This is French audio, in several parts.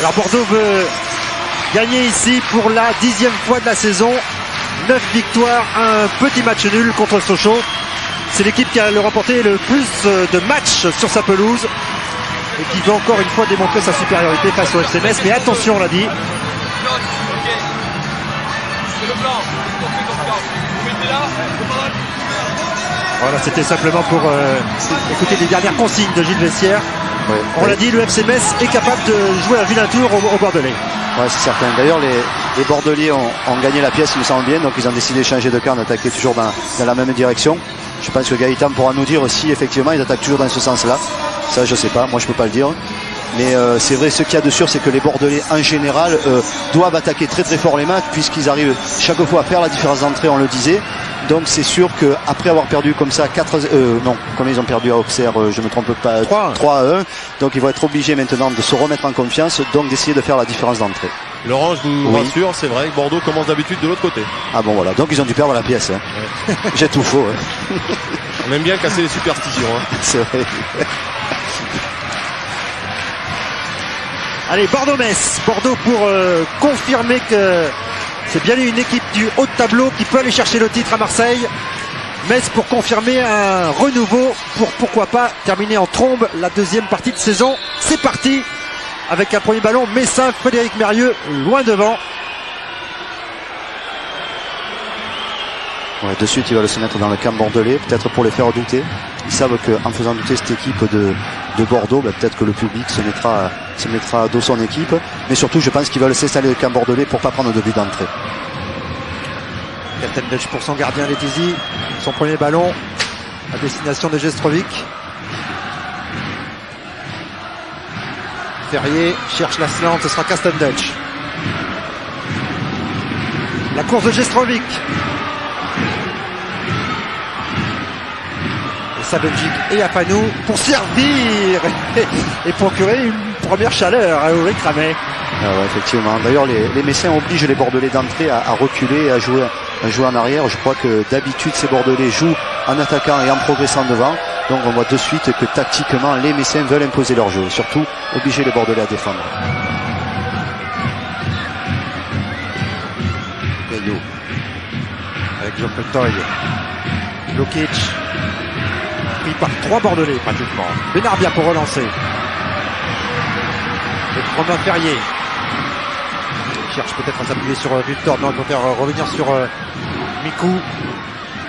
Alors Bordeaux veut gagner ici pour la 10e fois de la saison. 9 victoires, un petit match nul contre Sochaux. C'est l'équipe qui a remporté le plus de matchs sur sa pelouse et qui veut encore une fois démontrer sa supériorité face au FC Metz. Mais attention, on l'a dit. Voilà, c'était simplement pour écouter les dernières consignes de Gilles Vessière. Ouais, on l'a dit, le FC Metz est capable de jouer un vilain tour au Bordelais. Ouais, c'est certain. D'ailleurs, les Bordelais ont gagné la pièce, il me semble bien, donc ils ont décidé de changer de camp, d'attaquer toujours dans la même direction. Je pense que Gaëtan pourra nous dire si effectivement ils attaquent toujours dans ce sens-là. Ça, je sais pas, moi je peux pas le dire. Mais c'est vrai, ce qu'il y a de sûr, c'est que les Bordelais en général doivent attaquer très très fort les matchs, puisqu'ils arrivent chaque fois à faire la différence d'entrée, on le disait. Donc c'est sûr qu'après avoir perdu comme ça combien ils ont perdu à Auxerre, je me trompe pas, 3-1. Donc ils vont être obligés maintenant de se remettre en confiance, donc d'essayer de faire la différence d'entrée. Laurent, je vous rassure, c'est vrai que Bordeaux commence d'habitude de l'autre côté. Ah bon, voilà, donc ils ont dû perdre la pièce. Hein. Ouais. J'ai tout faux. Hein. On aime bien casser les superstitions. Hein. C'est vrai. Allez, Bordeaux-Metz. Bordeaux pour confirmer que c'est bien une équipe du haut de tableau qui peut aller chercher le titre à Marseille. Metz pour confirmer un renouveau pour pourquoi pas terminer en trombe la deuxième partie de saison. C'est parti avec un premier ballon messin, Frédéric Mérieux loin devant. Ouais, de suite, il va se mettre dans le camp bordelais, peut-être pour les faire douter. Ils savent qu'en faisant douter cette équipe de Bordeaux, peut-être que le public se mettra à dos son équipe. Mais surtout, je pense qu'ils veulent s'installer au camp bordelais pour ne pas prendre de but d'entrée. Captain Dutch pour son gardien Letizy. Son premier ballon à destination de Jestrovic. Ferrier cherche la slante, ce sera Captain Dutch. La course de Jestrovic. Belgique et Afanou pour servir et procurer une première chaleur à Ulrich Ramey. Ah ouais, effectivement. D'ailleurs, les Messins obligent les Bordelais d'entrer à reculer et à jouer en arrière. Je crois que d'habitude, ces Bordelais jouent en attaquant et en progressant devant. Donc on voit de suite que tactiquement, les Messins veulent imposer leur jeu. Surtout, obliger les Bordelais à défendre. Gaillot avec Jean-Paul Toy. Lukic. Pris par 3 Bordelais pratiquement. Benarbia pour relancer. Et Romain Ferrier. Il cherche peut-être à s'appuyer sur Victor. Non, il préfère revenir sur Mikou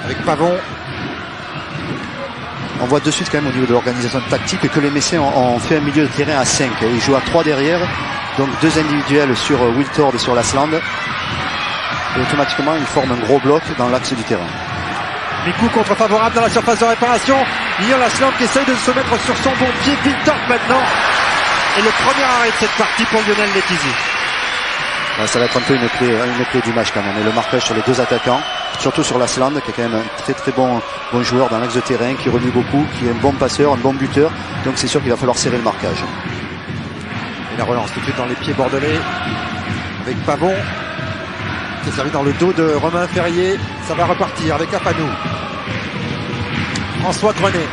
avec Pavon. On voit de suite quand même au niveau de l'organisation tactique que les Messins ont fait un milieu de terrain à 5. Ils jouent à 3 derrière. Donc 2 individuels sur Wiltord et sur Lasland. Et automatiquement ils forment un gros bloc dans l'axe du terrain. Mikou contre favorable dans la surface de réparation. Lyon Lasland qui essaye de se mettre sur son bon pied. Wiltord maintenant. Et le premier arrêt de cette partie pour Lionel Letizy. Ouais, ça va être un peu une clé du match quand même. Et le marquage sur les 2 attaquants, surtout sur Lasland qui est quand même un très très bon joueur dans l'axe de terrain, qui remue beaucoup, qui est un bon passeur, un bon buteur. Donc c'est sûr qu'il va falloir serrer le marquage. Et la relance tout de suite dans les pieds bordelais avec Pavon qui est servi dans le dos de Romain Ferrier. Ça va repartir avec Afanou. François Grenet.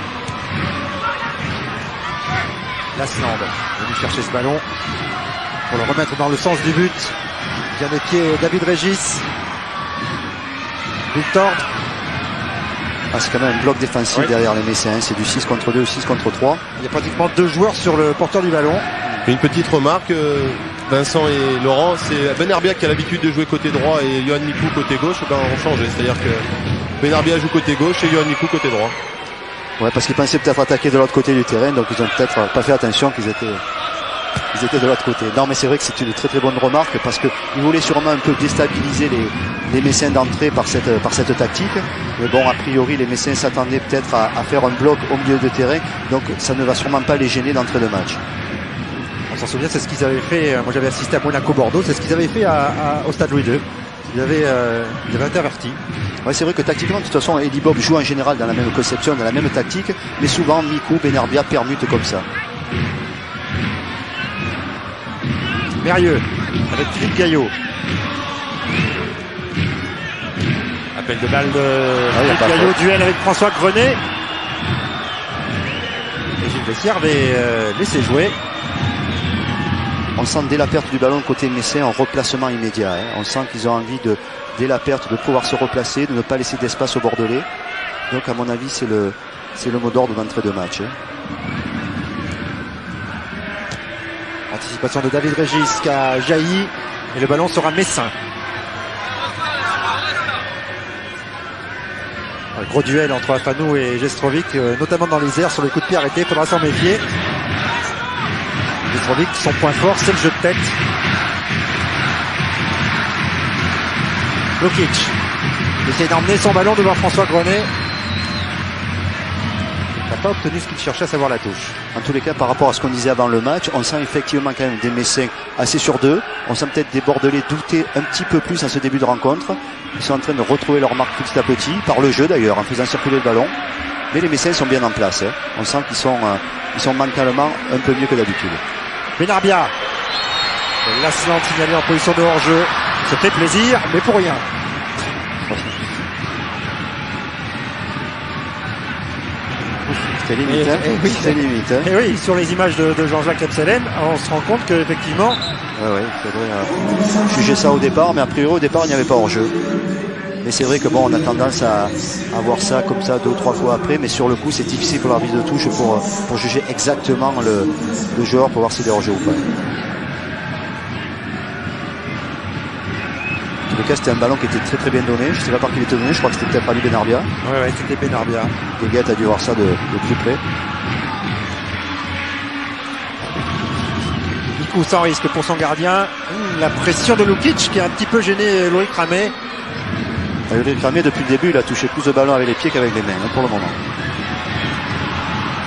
Lasland venu chercher ce ballon pour le remettre dans le sens du but. Bien des pieds David Régis. Wiltord. C'est quand même un bloc défensif derrière les Messins. C'est du 6 contre 2 ou 6 contre 3. Il y a pratiquement 2 joueurs sur le porteur du ballon. Une petite remarque, Vincent et Laurent, c'est Benarbia qui a l'habitude de jouer côté droit et Yohan Mikou côté gauche, ont changé. C'est-à-dire que Benarbia joue côté gauche et Yohan Mikou côté droit. Ouais, parce qu'ils pensaient peut-être attaquer de l'autre côté du terrain, donc ils ont peut-être pas fait attention qu'ils étaient de l'autre côté. Non, mais c'est vrai que c'est une très très bonne remarque parce qu'ils voulaient sûrement un peu déstabiliser les Messins d'entrée par cette tactique. Mais bon, a priori, les Messins s'attendaient peut-être à faire un bloc au milieu de terrain, donc ça ne va sûrement pas les gêner d'entrée de match. On s'en souvient, c'est ce qu'ils avaient fait. Moi, j'avais assisté à Monaco-Bordeaux, c'est ce qu'ils avaient fait au Stade Louis II. Ils avaient interverti. Ouais, c'est vrai que tactiquement, de toute façon, Eddie Bob joue en général dans la même conception, dans la même tactique, mais souvent Mikou, Benarbia permutent comme ça. Mérieux avec Philippe Gaillot. Appel de balle de Philippe Gaillot, duel avec François Grenet. Et Gilles Vessière avait laissé jouer. on sent dès la perte du ballon côté Messin un replacement immédiat. On sent qu'ils ont envie de, dès la perte, de pouvoir se replacer, de ne pas laisser d'espace aux Bordelais. Donc à mon avis c'est le mot d'ordre d'entrée de match. Anticipation de David Régis qui a jailli et le ballon sera Messin. Un gros duel entre Afanou et Jestrovic, notamment dans les airs sur les coups de pied arrêtés, il faudra s'en méfier. Jestrovic, son point fort, c'est le jeu de tête. Lukic essaie d'emmener son ballon devant François Grenet. Il n'a pas obtenu ce qu'il cherchait, à savoir la touche. En tous les cas, par rapport à ce qu'on disait avant le match, on sent effectivement quand même des Messins assez sur deux. On sent peut-être des Bordelais douter un petit peu plus en ce début de rencontre. Ils sont en train de retrouver leur marque petit à petit, par le jeu d'ailleurs, en faisant circuler le ballon. Mais les Messins sont bien en place. On sent qu'ils sont mentalement un peu mieux que d'habitude. Benarbia. Lasland signalé en position de hors-jeu. Ça fait plaisir, mais pour rien. C'était limite, oui, c'était limite. Et oui, sur les images de Jean-Jacques Epselen, on se rend compte qu'effectivement... Ouais, il faudrait juger ça au départ, mais a priori au départ il n'y avait pas hors-jeu. Mais c'est vrai que bon, on a tendance à voir ça comme ça 2 ou 3 fois après, mais sur le coup c'est difficile pour l'arbitre de touche pour juger exactement le joueur, pour voir s'il est hors-jeu ou pas. En tout cas, c'était un ballon qui était très très bien donné. Je ne sais pas par qui il était donné, je crois que c'était peut-être Ali Benarbia. Ouais, c'était Benarbia. Guet a dû voir ça de plus près. Mikou sans risque pour son gardien. La pression de Lukic qui a un petit peu gêné Loïc Ramé. Loïc Ramé, depuis le début, il a touché plus de ballons avec les pieds qu'avec les mains, pour le moment.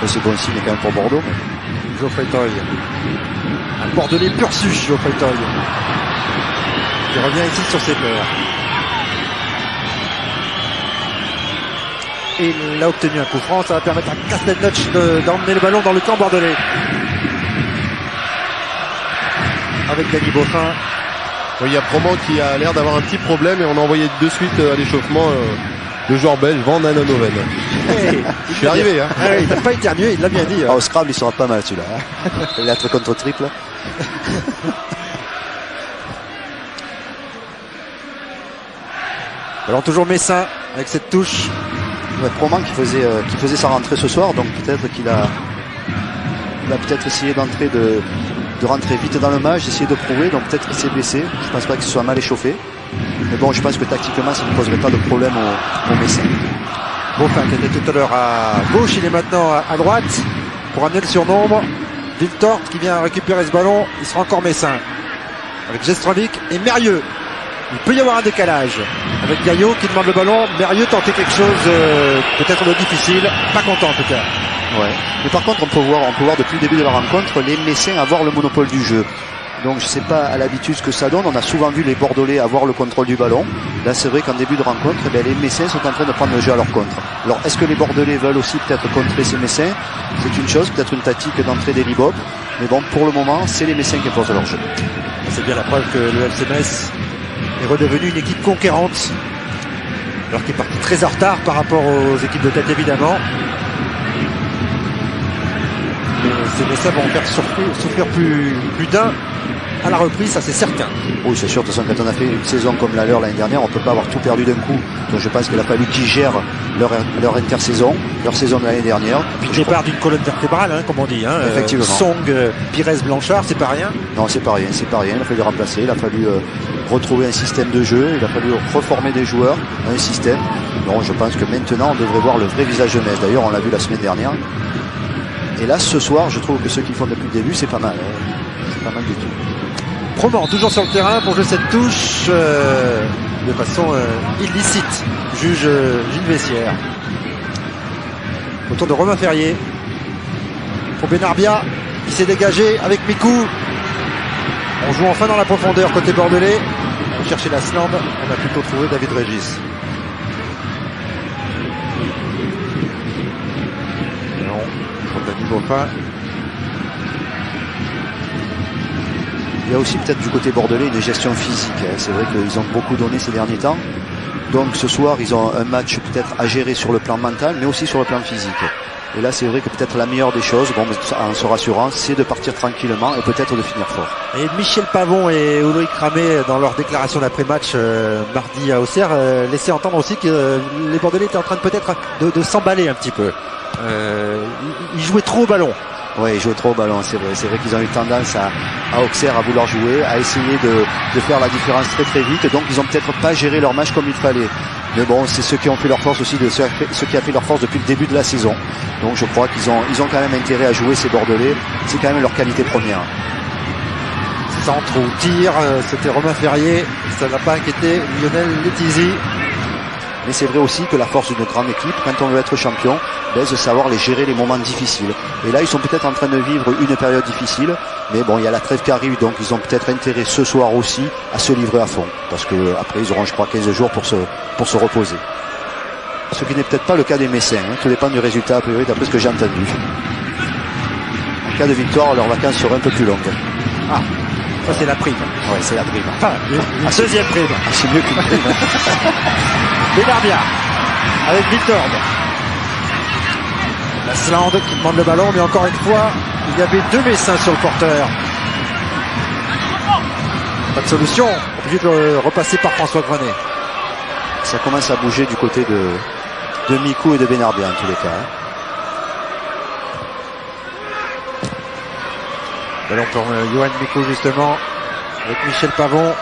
C'est bon signe quand même pour Bordeaux. Mais... Geoffrey Toye. Un Bordelais pur suche, Geoffrey Toye. Il revient ici sur ses peurs. Et il a obtenu un coup franc, ça va permettre à Castelnotch d'emmener le ballon dans le camp bordelais. Avec Danny Beaufin. Oui, il y a Proman qui a l'air d'avoir un petit problème et on a envoyé de suite à l'échauffement le joueur belge Van Aanhoven. Hey, je suis arrivé. Hein. Il n'a pas éternué, il l'a bien dit. Au Scrabble, il sera pas mal celui-là. Il a être contre triple. Alors toujours Messin avec cette touche. Ouais, Proman qui faisait sa rentrée ce soir, donc peut-être qu'il a peut-être essayé de rentrer vite dans le match, d'essayer de prouver, donc peut-être qu'il s'est blessé. Je pense pas qu'il soit mal échauffé. Mais bon, je pense que tactiquement, ça ne poserait pas de problème au Messin. Beaufin qui était tout à l'heure à gauche, il est maintenant à droite pour amener le surnombre. Viltort qui vient récupérer ce ballon, il sera encore Messin. Avec Jestrovic et Mérieux. Il peut y avoir un décalage avec Gaillot qui demande le ballon. Mérieux tenter quelque chose peut-être de difficile. Pas content en tout cas. Ouais. Mais par contre, on peut voir depuis le début de la rencontre les Messins avoir le monopole du jeu. Donc je sais pas à l'habitude ce que ça donne. On a souvent vu les Bordelais avoir le contrôle du ballon. Là, c'est vrai qu'en début de rencontre, les Messins sont en train de prendre le jeu à leur contre. Alors, est-ce que les Bordelais veulent aussi peut-être contrer ces Messins? C'est une chose, peut-être une tactique d'entrée des Libop. Mais bon, pour le moment, c'est les Messins qui imposent leur jeu. C'est bien la preuve que le FC Metz est redevenu une équipe conquérante, alors qu'il est parti très en retard par rapport aux équipes de tête évidemment. Mais ces Messins vont faire souffrir plus d'un à la reprise, ça c'est certain. Oui, c'est sûr. De toute façon, quand on a fait une saison comme la leur l'année dernière, on ne peut pas avoir tout perdu d'un coup. Donc je pense qu'il a fallu qu'ils gèrent leur intersaison, leur saison de l'année dernière. Puis le départ d'une colonne vertébrale, comme on dit. Effectivement. Song, Pires, Blanchard, c'est pas rien. Non, c'est pas rien. Il a fallu remplacer, il a fallu retrouver un système de jeu, il a fallu reformer des joueurs, un système. Bon, je pense que maintenant, on devrait voir le vrai visage de Metz. D'ailleurs, on l'a vu la semaine dernière. Et là, ce soir, je trouve que ceux qui le font depuis le début, c'est pas mal. C'est pas mal du tout. Proman toujours sur le terrain pour jouer cette touche de façon illicite, juge Gilles Vessière. Autour de Romain Ferrier pour Benarbia qui s'est dégagé avec Mikou. On joue enfin dans la profondeur côté bordelais. On cherchait la Lasland, on a plutôt trouvé David Régis. Non, Danny Beaufin. Il y a aussi peut-être du côté bordelais une gestion physique. C'est vrai qu'ils ont beaucoup donné ces derniers temps. Donc ce soir, ils ont un match peut-être à gérer sur le plan mental, mais aussi sur le plan physique. Et là, c'est vrai que peut-être la meilleure des choses, bon, en se rassurant, c'est de partir tranquillement et peut-être de finir fort. Et Michel Pavon et Ulrich Ramé, dans leur déclaration d'après-match mardi à Auxerre, laissaient entendre aussi que les Bordelais étaient en train de peut-être de s'emballer un petit peu. Ils jouaient trop au ballon. Oui, ils jouaient trop au ballon, c'est vrai. C'est vrai qu'ils ont eu tendance à Auxerre à vouloir jouer, à essayer de faire la différence très très vite. Donc ils ont peut-être pas géré leur match comme il fallait. Mais bon, c'est ceux qui ont fait leur force aussi, ce qui a fait leur force depuis le début de la saison. Donc je crois qu'ils ont quand même intérêt à jouer ces Bordelais. C'est quand même leur qualité première. Centre ou tir, c'était Romain Ferrier. Ça n'a pas inquiété Lionel Letizy. Mais c'est vrai aussi que la force d'une grande équipe, quand on veut être champion, c'est de savoir les gérer les moments difficiles. Et là, ils sont peut-être en train de vivre une période difficile, mais bon, il y a la trêve qui arrive, donc ils ont peut-être intérêt ce soir aussi à se livrer à fond. Parce que après, ils auront, je crois, 15 jours pour se reposer. Ce qui n'est peut-être pas le cas des Messins, hein. Tout dépend du résultat, a priori, d'après ce que j'ai entendu. En cas de victoire, leurs vacances seraient un peu plus longues. Ah, ça c'est la prime. Ouais, c'est la prime. Enfin, une deuxième prime. Ah, c'est mieux qu'une prime. Benarbia avec Victor. La Slande qui demande le ballon, mais encore une fois, il y avait deux Messins sur le porteur. Pas de solution, obligé de repasser par François Grenet. Ça commence à bouger du côté de Mikou et de Benarbia en tous les cas. Hein. Ballon pour Johan Mikou justement, avec Michel Pavon.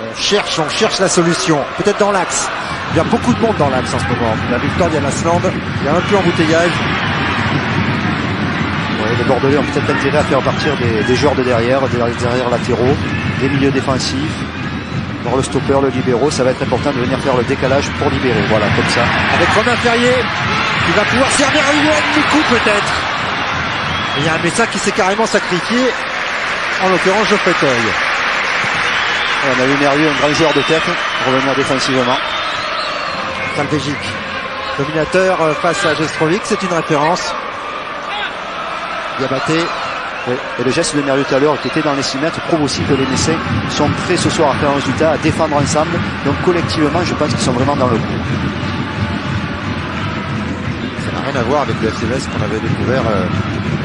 On cherche la solution, peut-être dans l'axe. Il y a beaucoup de monde dans l'axe en ce moment. La Victoire, il y a la Slande, il y a un peu embouteillage. Ouais, les Bordelais ont peut-être intérêt à faire partir des joueurs de derrière, des derrière latéraux, des milieux défensifs. Pour le stopper, le libéraux, ça va être important de venir faire le décalage pour libérer. Voilà, comme ça. Avec Romain Ferrier, qui va pouvoir servir à Johan Mikou peut-être. Et il y a un Messin qui s'est carrément sacrifié, en l'occurrence Geoffrey Toye. On a vu Mérieux, un grand joueur de tête, revenir défensivement. Salvégique, dominateur face à Jestrovic, c'est une référence. Diabaté. Oui. Et le geste de Mérieux tout à l'heure qui était dans les 6 mètres prouve aussi que les Messins sont prêts ce soir à faire un résultat, à défendre ensemble. Donc collectivement, je pense qu'ils sont vraiment dans le coup. Ça n'a rien à voir avec le FCMS qu'on avait découvert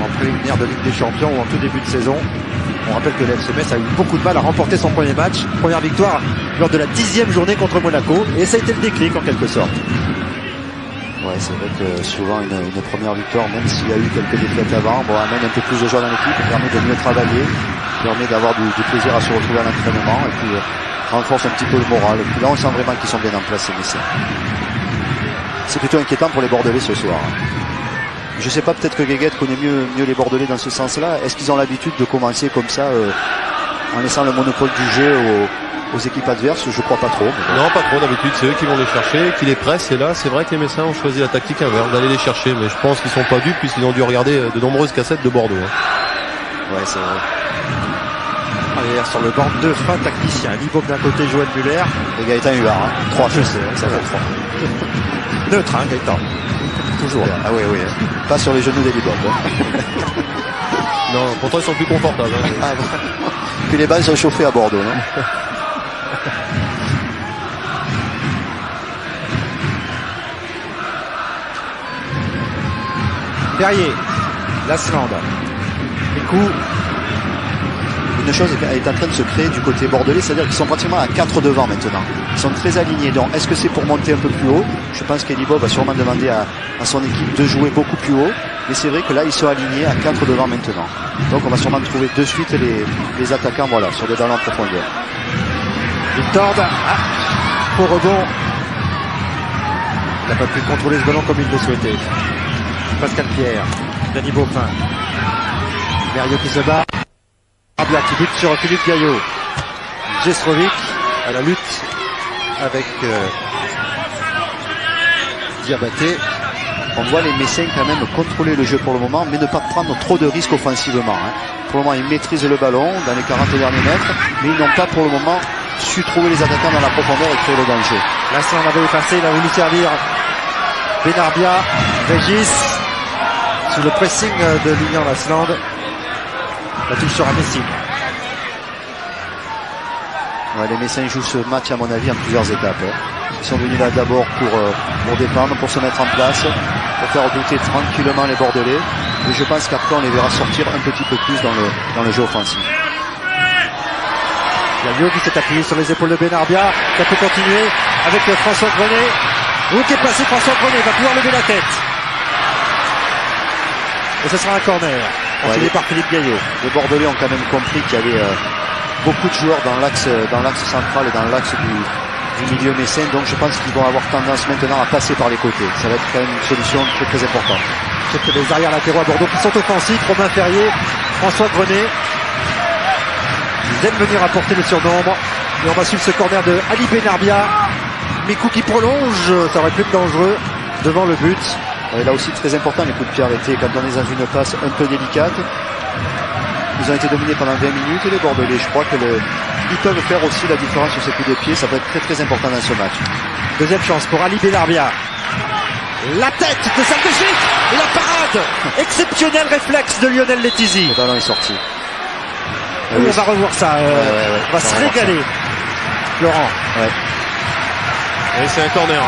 en préliminaire de Ligue des Champions ou en tout début de saison. On rappelle que le FCMS a eu beaucoup de mal à remporter son premier match. Première victoire lors de la 10e journée contre Monaco. Et ça a été le déclic en quelque sorte. Ouais, c'est vrai que souvent une première victoire, même s'il y a eu quelques défaites avant, bon, amène un peu plus de joie dans l'équipe, permet de mieux travailler, permet d'avoir du plaisir à se retrouver à l'entraînement et puis renforce un petit peu le moral. Et puis là, on sent vraiment qu'ils sont bien en place, ces Messins. C'est plutôt inquiétant pour les Bordelais ce soir. Je sais pas, peut-être que Guéguette connaît mieux les Bordelais dans ce sens-là. Est-ce qu'ils ont l'habitude de commencer comme ça, en laissant le monopole du jeu aux équipes adverses? Je crois pas trop. Bon. Non, pas trop. D'habitude, c'est eux qui vont les chercher, qui les pressent. Et là, c'est vrai que les Messins ont choisi la tactique inverse, d'aller les chercher. Mais je pense qu'ils sont pas dupes puisqu'ils ont dû regarder de nombreuses cassettes de Bordeaux. Ouais, c'est vrai. Derrière sur le banc, deux fins tacticiens. Libob d'un côté, Joël Muller. Et Gaëtan Huard, hein. 3 je sais, ça fait 3. Neutre, hein, Gaëtan. Toujours. Ah oui, oui. Pas sur les genoux des Libob. Hein. Non, pourtant ils sont plus confortables. Hein. Ah, puis les balles sont chauffées à Bordeaux. Non Perrier, la Slande. Mikou. Une chose est en train de se créer du côté bordelais, c'est-à-dire qu'ils sont pratiquement à 4 devant maintenant. Ils sont très alignés. Donc, est-ce que c'est pour monter un peu plus haut? Je pense qu'Elibo va sûrement demander à son équipe de jouer beaucoup plus haut. Mais c'est vrai que là, ils sont alignés à 4 devant maintenant. Donc, on va sûrement trouver de suite les attaquants, voilà, sur des ballons en profondeur. Victor, au rebond. Il n'a pas pu contrôler ce ballon comme il le souhaitait. Pascal Pierre, Danny Beaufin. Mérieux qui se bat. Arbia qui bute sur Philippe Gaillot. Jestrovic à la lutte avec Diabaté. On voit les Messins quand même contrôler le jeu pour le moment, mais ne pas prendre trop de risques offensivement. Hein. Pour le moment, ils maîtrisent le ballon dans les 40 derniers mètres, mais ils n'ont pas pour le moment su trouver les attaquants dans la profondeur et créer le danger. Là, si on avait effacé, il a voulu servir Benarbia, Régis, sous le pressing de Lilian Lasland. La touche sera Messi. Ouais, les Messins jouent ce match à mon avis en plusieurs étapes. Ils sont venus là d'abord pour défendre, pour se mettre en place, pour faire douter tranquillement les Bordelais. Et je pense qu'après on les verra sortir un petit peu plus dans le jeu offensif. Gaillot qui s'est appuyé sur les épaules de Benarbia, qui peut continuer avec François Grenet. Où qui est passé François Grenet, va pouvoir lever la tête. Et ce sera un corner, enseigné par Philippe Gaillot. Les Bordelais ont quand même compris qu'il y avait beaucoup de joueurs dans l'axe central et dans l'axe du milieu messin, donc je pense qu'ils vont avoir tendance maintenant à passer par les côtés. Ça va être quand même une solution très très importante. C'est les arrières latéraux à Bordeaux qui sont offensifs, Romain Ferrier, François Grenet. Ils aiment venir apporter le surnombre. Et on va suivre ce corner de Ali Benarbia. Mikou qui prolonge, ça aurait pu être dangereux devant le but. Et là aussi très important les coups de pied arrêtés quand on est dans une passe un peu délicate. Ils ont été dominés pendant 20 minutes les Bordelais. Je crois qu'ils peuvent faire aussi la différence sur ces coups de pied. Ça peut être très très important dans ce match. Deuxième chance pour Ali Benarbia. La tête de Salvegic et la parade. Exceptionnel réflexe de Lionel Letizy. Le ballon est sorti. On va revoir ça. On va se régaler. Laurent. Ouais. Et c'est un corner.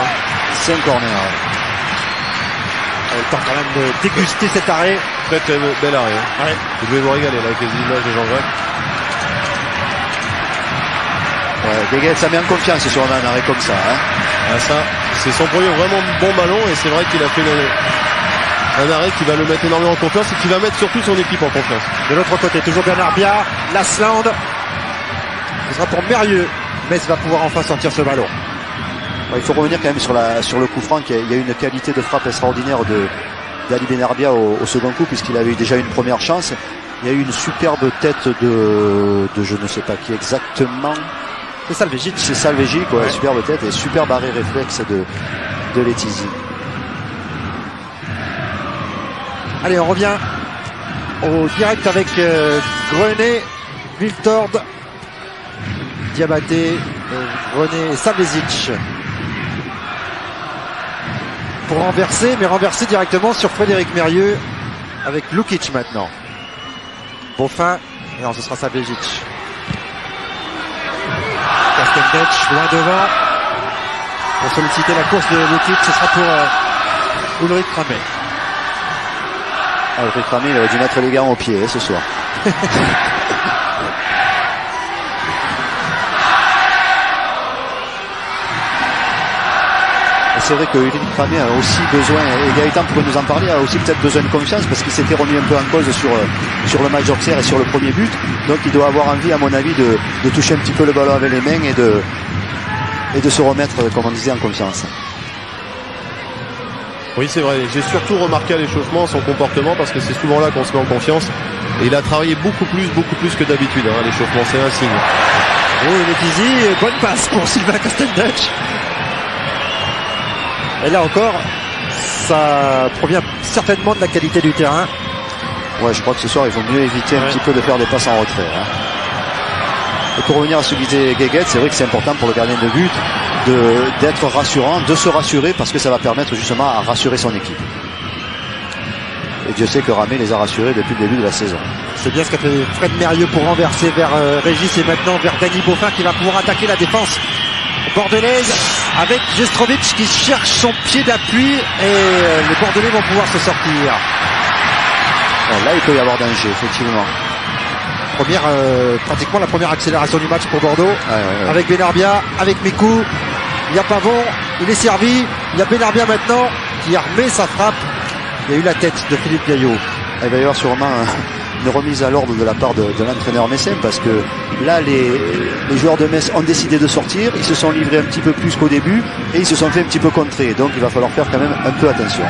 C'est un corner. Le temps quand même de déguster cet arrêt. Très très bel arrêt. Ouais. Vous devez vous régaler là avec les images de Jean-Jacques. Guéguet, ça met en confiance sur un arrêt comme ça. Ah, ça, c'est son premier vraiment bon ballon et c'est vrai qu'il a fait un arrêt qui va le mettre énormément en confiance et qui va mettre surtout son équipe en confiance. De l'autre côté, toujours Benarbia, Lasland. Ce sera pour Mérieux. Metz va pouvoir enfin sortir ce ballon. Il faut revenir quand même sur le coup franc. Il y a eu une qualité de frappe extraordinaire d'Ali Benarbia au second coup, puisqu'il avait eu déjà une première chance. Il y a eu une superbe tête de je ne sais pas qui exactement. C'est Salvegic. C'est Salvegic, ouais. Superbe tête et superbe arrêt réflexe de Letizy. Allez, on revient au direct avec Grenet, Viltord, Diabaté, Grenet et Salvegic. Pour renverser, mais renverser directement sur Frédéric Mérieux avec Lukic maintenant. Beaufin, non, ce sera Salvegic. Castelldetch loin devant. Pour solliciter la course de Lukic, ce sera pour Ulrich Kramer. Ulrich Kramer, il aurait dû mettre les gants au pied ce soir. C'est vrai que Ulrich Kramer a aussi besoin, et Gaëtan pourrait nous en parler, a aussi peut-être besoin de confiance parce qu'il s'était remis un peu en cause sur le match d'Auxerre et sur le premier but. Donc il doit avoir envie, à mon avis, de toucher un petit peu le ballon avec les mains et de se remettre, comme on disait, en confiance. Oui, c'est vrai. J'ai surtout remarqué à l'échauffement son comportement parce que c'est souvent là qu'on se met en confiance. Et il a travaillé beaucoup plus que d'habitude à l'échauffement. C'est un signe. Oui, Letizy, bonne passe pour Sylvain Castelldetch. Et là encore, ça provient certainement de la qualité du terrain. Ouais, je crois que ce soir, il vaut mieux éviter un petit peu de faire des passes en retrait. Et pour revenir à ce que disait Guéguet, c'est vrai que c'est important pour le gardien de but d'être rassurant, de se rassurer, parce que ça va permettre justement à rassurer son équipe. Et Dieu sait que Ramé les a rassurés depuis le début de la saison. C'est bien ce qu'a fait Fred Mérieux pour renverser vers Régis et maintenant vers Dany Beaufin qui va pouvoir attaquer la défense bordelaise avec Jestrovic qui cherche son pied d'appui et les Bordelais vont pouvoir se sortir. Alors là, il peut y avoir danger, effectivement. Pratiquement la première accélération du match pour Bordeaux. Ouais. Avec Benarbia, avec Mikou. Il y a Pavon, il est servi. Il y a Benarbia maintenant qui a remis sa frappe. Il y a eu la tête de Philippe Gaillot. Il va y avoir sûrement une remise à l'ordre de la part de l'entraîneur messin parce que là, les joueurs de Metz ont décidé de sortir. Ils se sont livrés un petit peu plus qu'au début et ils se sont fait un petit peu contrer. Donc il va falloir faire quand même un peu attention.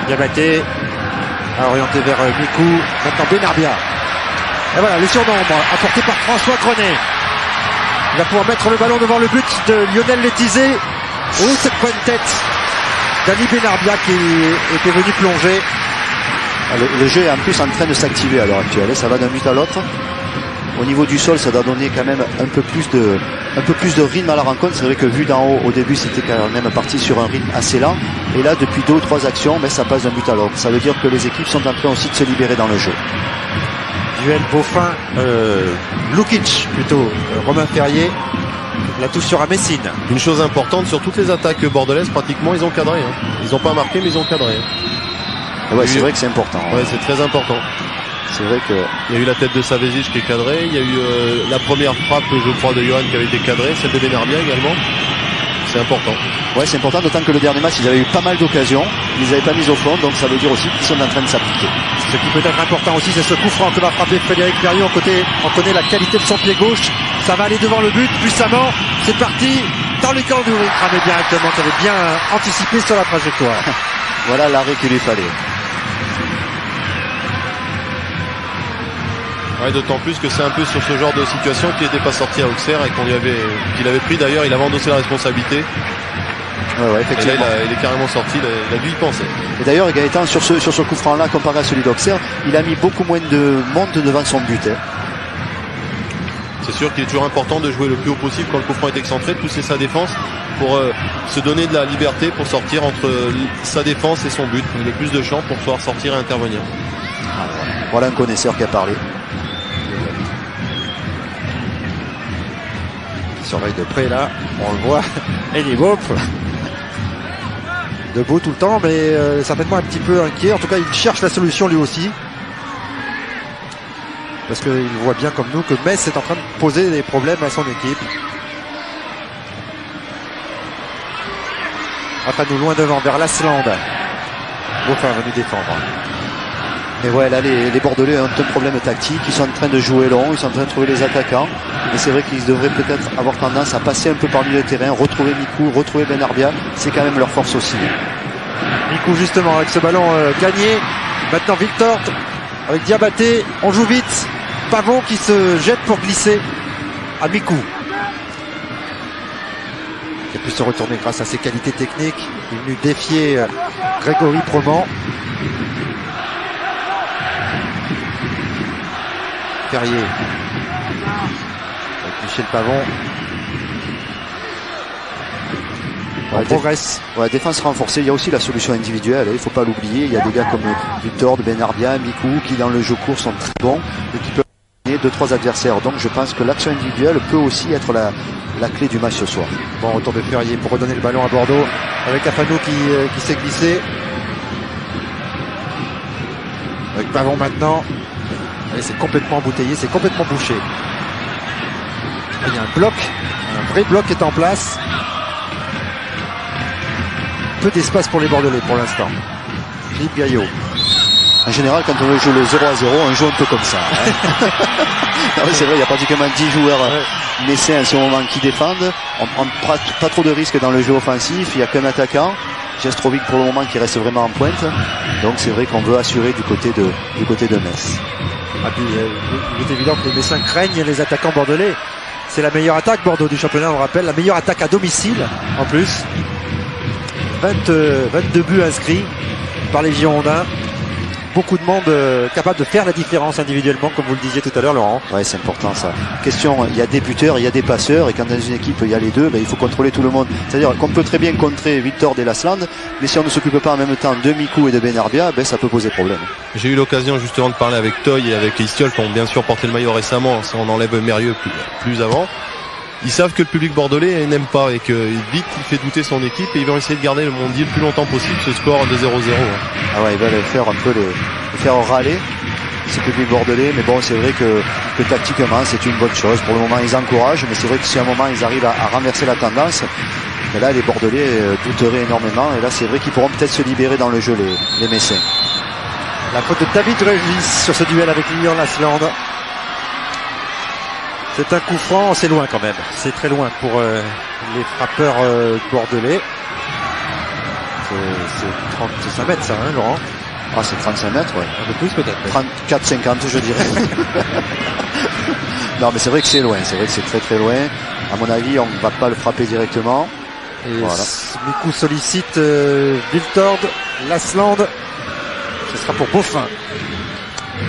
Diabaté orienté vers Mikou. Maintenant Benarbia. Et voilà, les surnombres apportés par François Grenet. Il va pouvoir mettre le ballon devant le but de Lionel Letizy. Oh, cette bonne tête d'Ali Benarbia qui était venu plonger. Le jeu est en plus en train de s'activer à l'heure actuelle. Ça va d'un but à l'autre. Au niveau du sol, ça doit donner quand même un peu plus de rythme à la rencontre. C'est vrai que vu d'en haut, au début, c'était quand même parti sur un rythme assez lent. Et là, depuis 2 ou 3 actions, ça passe d'un but à l'autre. Ça veut dire que les équipes sont en train aussi de se libérer dans le jeu. Duel Beaufin, Lukic plutôt, Romain Ferrier. La touche sur Messine. Une chose importante, sur toutes les attaques bordelaises, pratiquement, ils ont cadré. Hein. Ils n'ont pas marqué, mais ils ont cadré. Ouais, c'est vrai que c'est important. Ouais, c'est très important. C'est vrai que... Il y a eu la tête de Savezic qui est cadrée. Il y a eu la première frappe, je crois, de Johan qui avait été cadrée. Celle de Benarbia également. C'est important. Ouais, c'est important, d'autant que le dernier match, ils avaient eu pas mal d'occasions. Ils les avaient pas mis au fond, donc ça veut dire aussi qu'ils sont en train de s'appliquer. Ce qui peut être important aussi, c'est ce coup franc que va frapper Frédéric Perriot. On connaît la qualité de son pied gauche. Ça va aller devant le but puissamment. C'est parti dans les camps d'ouvrier. Cramé directement, qui avait bien anticipé sur la trajectoire. Voilà l'arrêt qu'il lui fallait. Ouais, d'autant plus que c'est un peu sur ce genre de situation qu'il n'était pas sorti à Auxerre et qu'il avait pris d'ailleurs, il avait endossé la responsabilité. Ouais, effectivement. Et là, il est carrément sorti, il a dû y penser. Et d'ailleurs, Gaëtan, sur ce coup franc-là, comparé à celui d'Auxerre, il a mis beaucoup moins de monde devant son but. Hein. C'est sûr qu'il est toujours important de jouer le plus haut possible quand le coup franc est excentré, de pousser sa défense pour se donner de la liberté pour sortir entre sa défense et son but. Le plus de champs pour pouvoir sortir et intervenir. Voilà un connaisseur qui a parlé. Surveille de près là, on le voit. Elie Bopp. Debout tout le temps, mais certainement un petit peu inquiet. En tout cas, il cherche la solution lui aussi. Parce qu'il voit bien comme nous que Metz est en train de poser des problèmes à son équipe. Enfin, nous loin devant, vers l'Asland. Beaufin venu défendre. Mais ouais, là, les Bordelais ont un problème tactique. Ils sont en train de jouer long, ils sont en train de trouver les attaquants. Mais c'est vrai qu'ils devraient peut-être avoir tendance à passer un peu par le milieu de terrain, retrouver Mikou, retrouver Benarbia. C'est quand même leur force aussi. Mikou justement avec ce ballon gagné. Maintenant Viltort avec Diabaté. On joue vite. Pavon qui se jette pour glisser à Mikou. Qui a pu se retourner grâce à ses qualités techniques. Il est venu défier Grégory Proman. Ferrier avec Michel Pavon. On progresse. Ouais, défense renforcée, il y a aussi la solution individuelle, il ne faut pas l'oublier. Il y a des gars comme Victor, Benarbia, Mikou qui dans le jeu court sont très bons et qui peuvent gagner 2-3 adversaires. Donc je pense que l'action individuelle peut aussi être la clé du match ce soir. Bon, retour de Ferrier pour redonner le ballon à Bordeaux avec Afano qui s'est glissé. Avec Pavon maintenant. Allez, c'est complètement embouteillé, c'est complètement bouché. Il y a un bloc, un vrai bloc est en place. Peu d'espace pour les Bordelais pour l'instant. Philippe Gaillot. En général, quand on joue le 0-0, on joue un peu comme ça. Hein. C'est vrai, il y a pratiquement 10 joueurs messins en ce moment qui défendent. On prend pas trop de risques dans le jeu offensif. Il n'y a qu'un attaquant. Jastrovic pour le moment qui reste vraiment en pointe. Donc c'est vrai qu'on veut assurer du côté de Metz. Ah, puis, il est évident que les Messins craignent les attaquants bordelais. C'est la meilleure attaque Bordeaux du championnat, on le rappelle. La meilleure attaque à domicile en plus. 22 buts inscrits par les Girondins. Beaucoup de monde capable de faire la différence individuellement, comme vous le disiez tout à l'heure, Laurent. Ouais, c'est important ça. Question, il y a des buteurs, il y a des passeurs, et quand dans une équipe il y a les deux, il faut contrôler tout le monde. C'est-à-dire qu'on peut très bien contrer Victor de Lasland, mais si on ne s'occupe pas en même temps de Mikou et de Benarbia, ça peut poser problème. J'ai eu l'occasion justement de parler avec Toy et avec Istiol, qui ont bien sûr porté le maillot récemment, si on enlève Mérieux plus avant. Ils savent que le public bordelais n'aime pas et que vite il fait douter son équipe et ils vont essayer de garder le Mondi le plus longtemps possible, ce score de 0-0. Ah ouais, ils veulent faire un peu les faire râler ce public bordelais, mais bon, c'est vrai que tactiquement c'est une bonne chose. Pour le moment ils encouragent, mais c'est vrai que si à un moment ils arrivent à renverser la tendance, mais là les Bordelais douteraient énormément et là c'est vrai qu'ils pourront peut-être se libérer dans le jeu les Messins. La faute de David Régis sur ce duel avec Lilian Lasland. C'est un coup franc, c'est loin quand même. C'est très loin pour les frappeurs bordelais. C'est 35 mètres ça, hein, Laurent? Ah, c'est 35 mètres, ouais. Un peu plus peut-être. 34-50, je dirais. Non, mais c'est vrai que c'est loin. C'est vrai que c'est très très loin. À mon avis, on ne va pas le frapper directement. Et voilà. Mikou sollicite Viltord, Lasland. Ce sera pour Beaufin.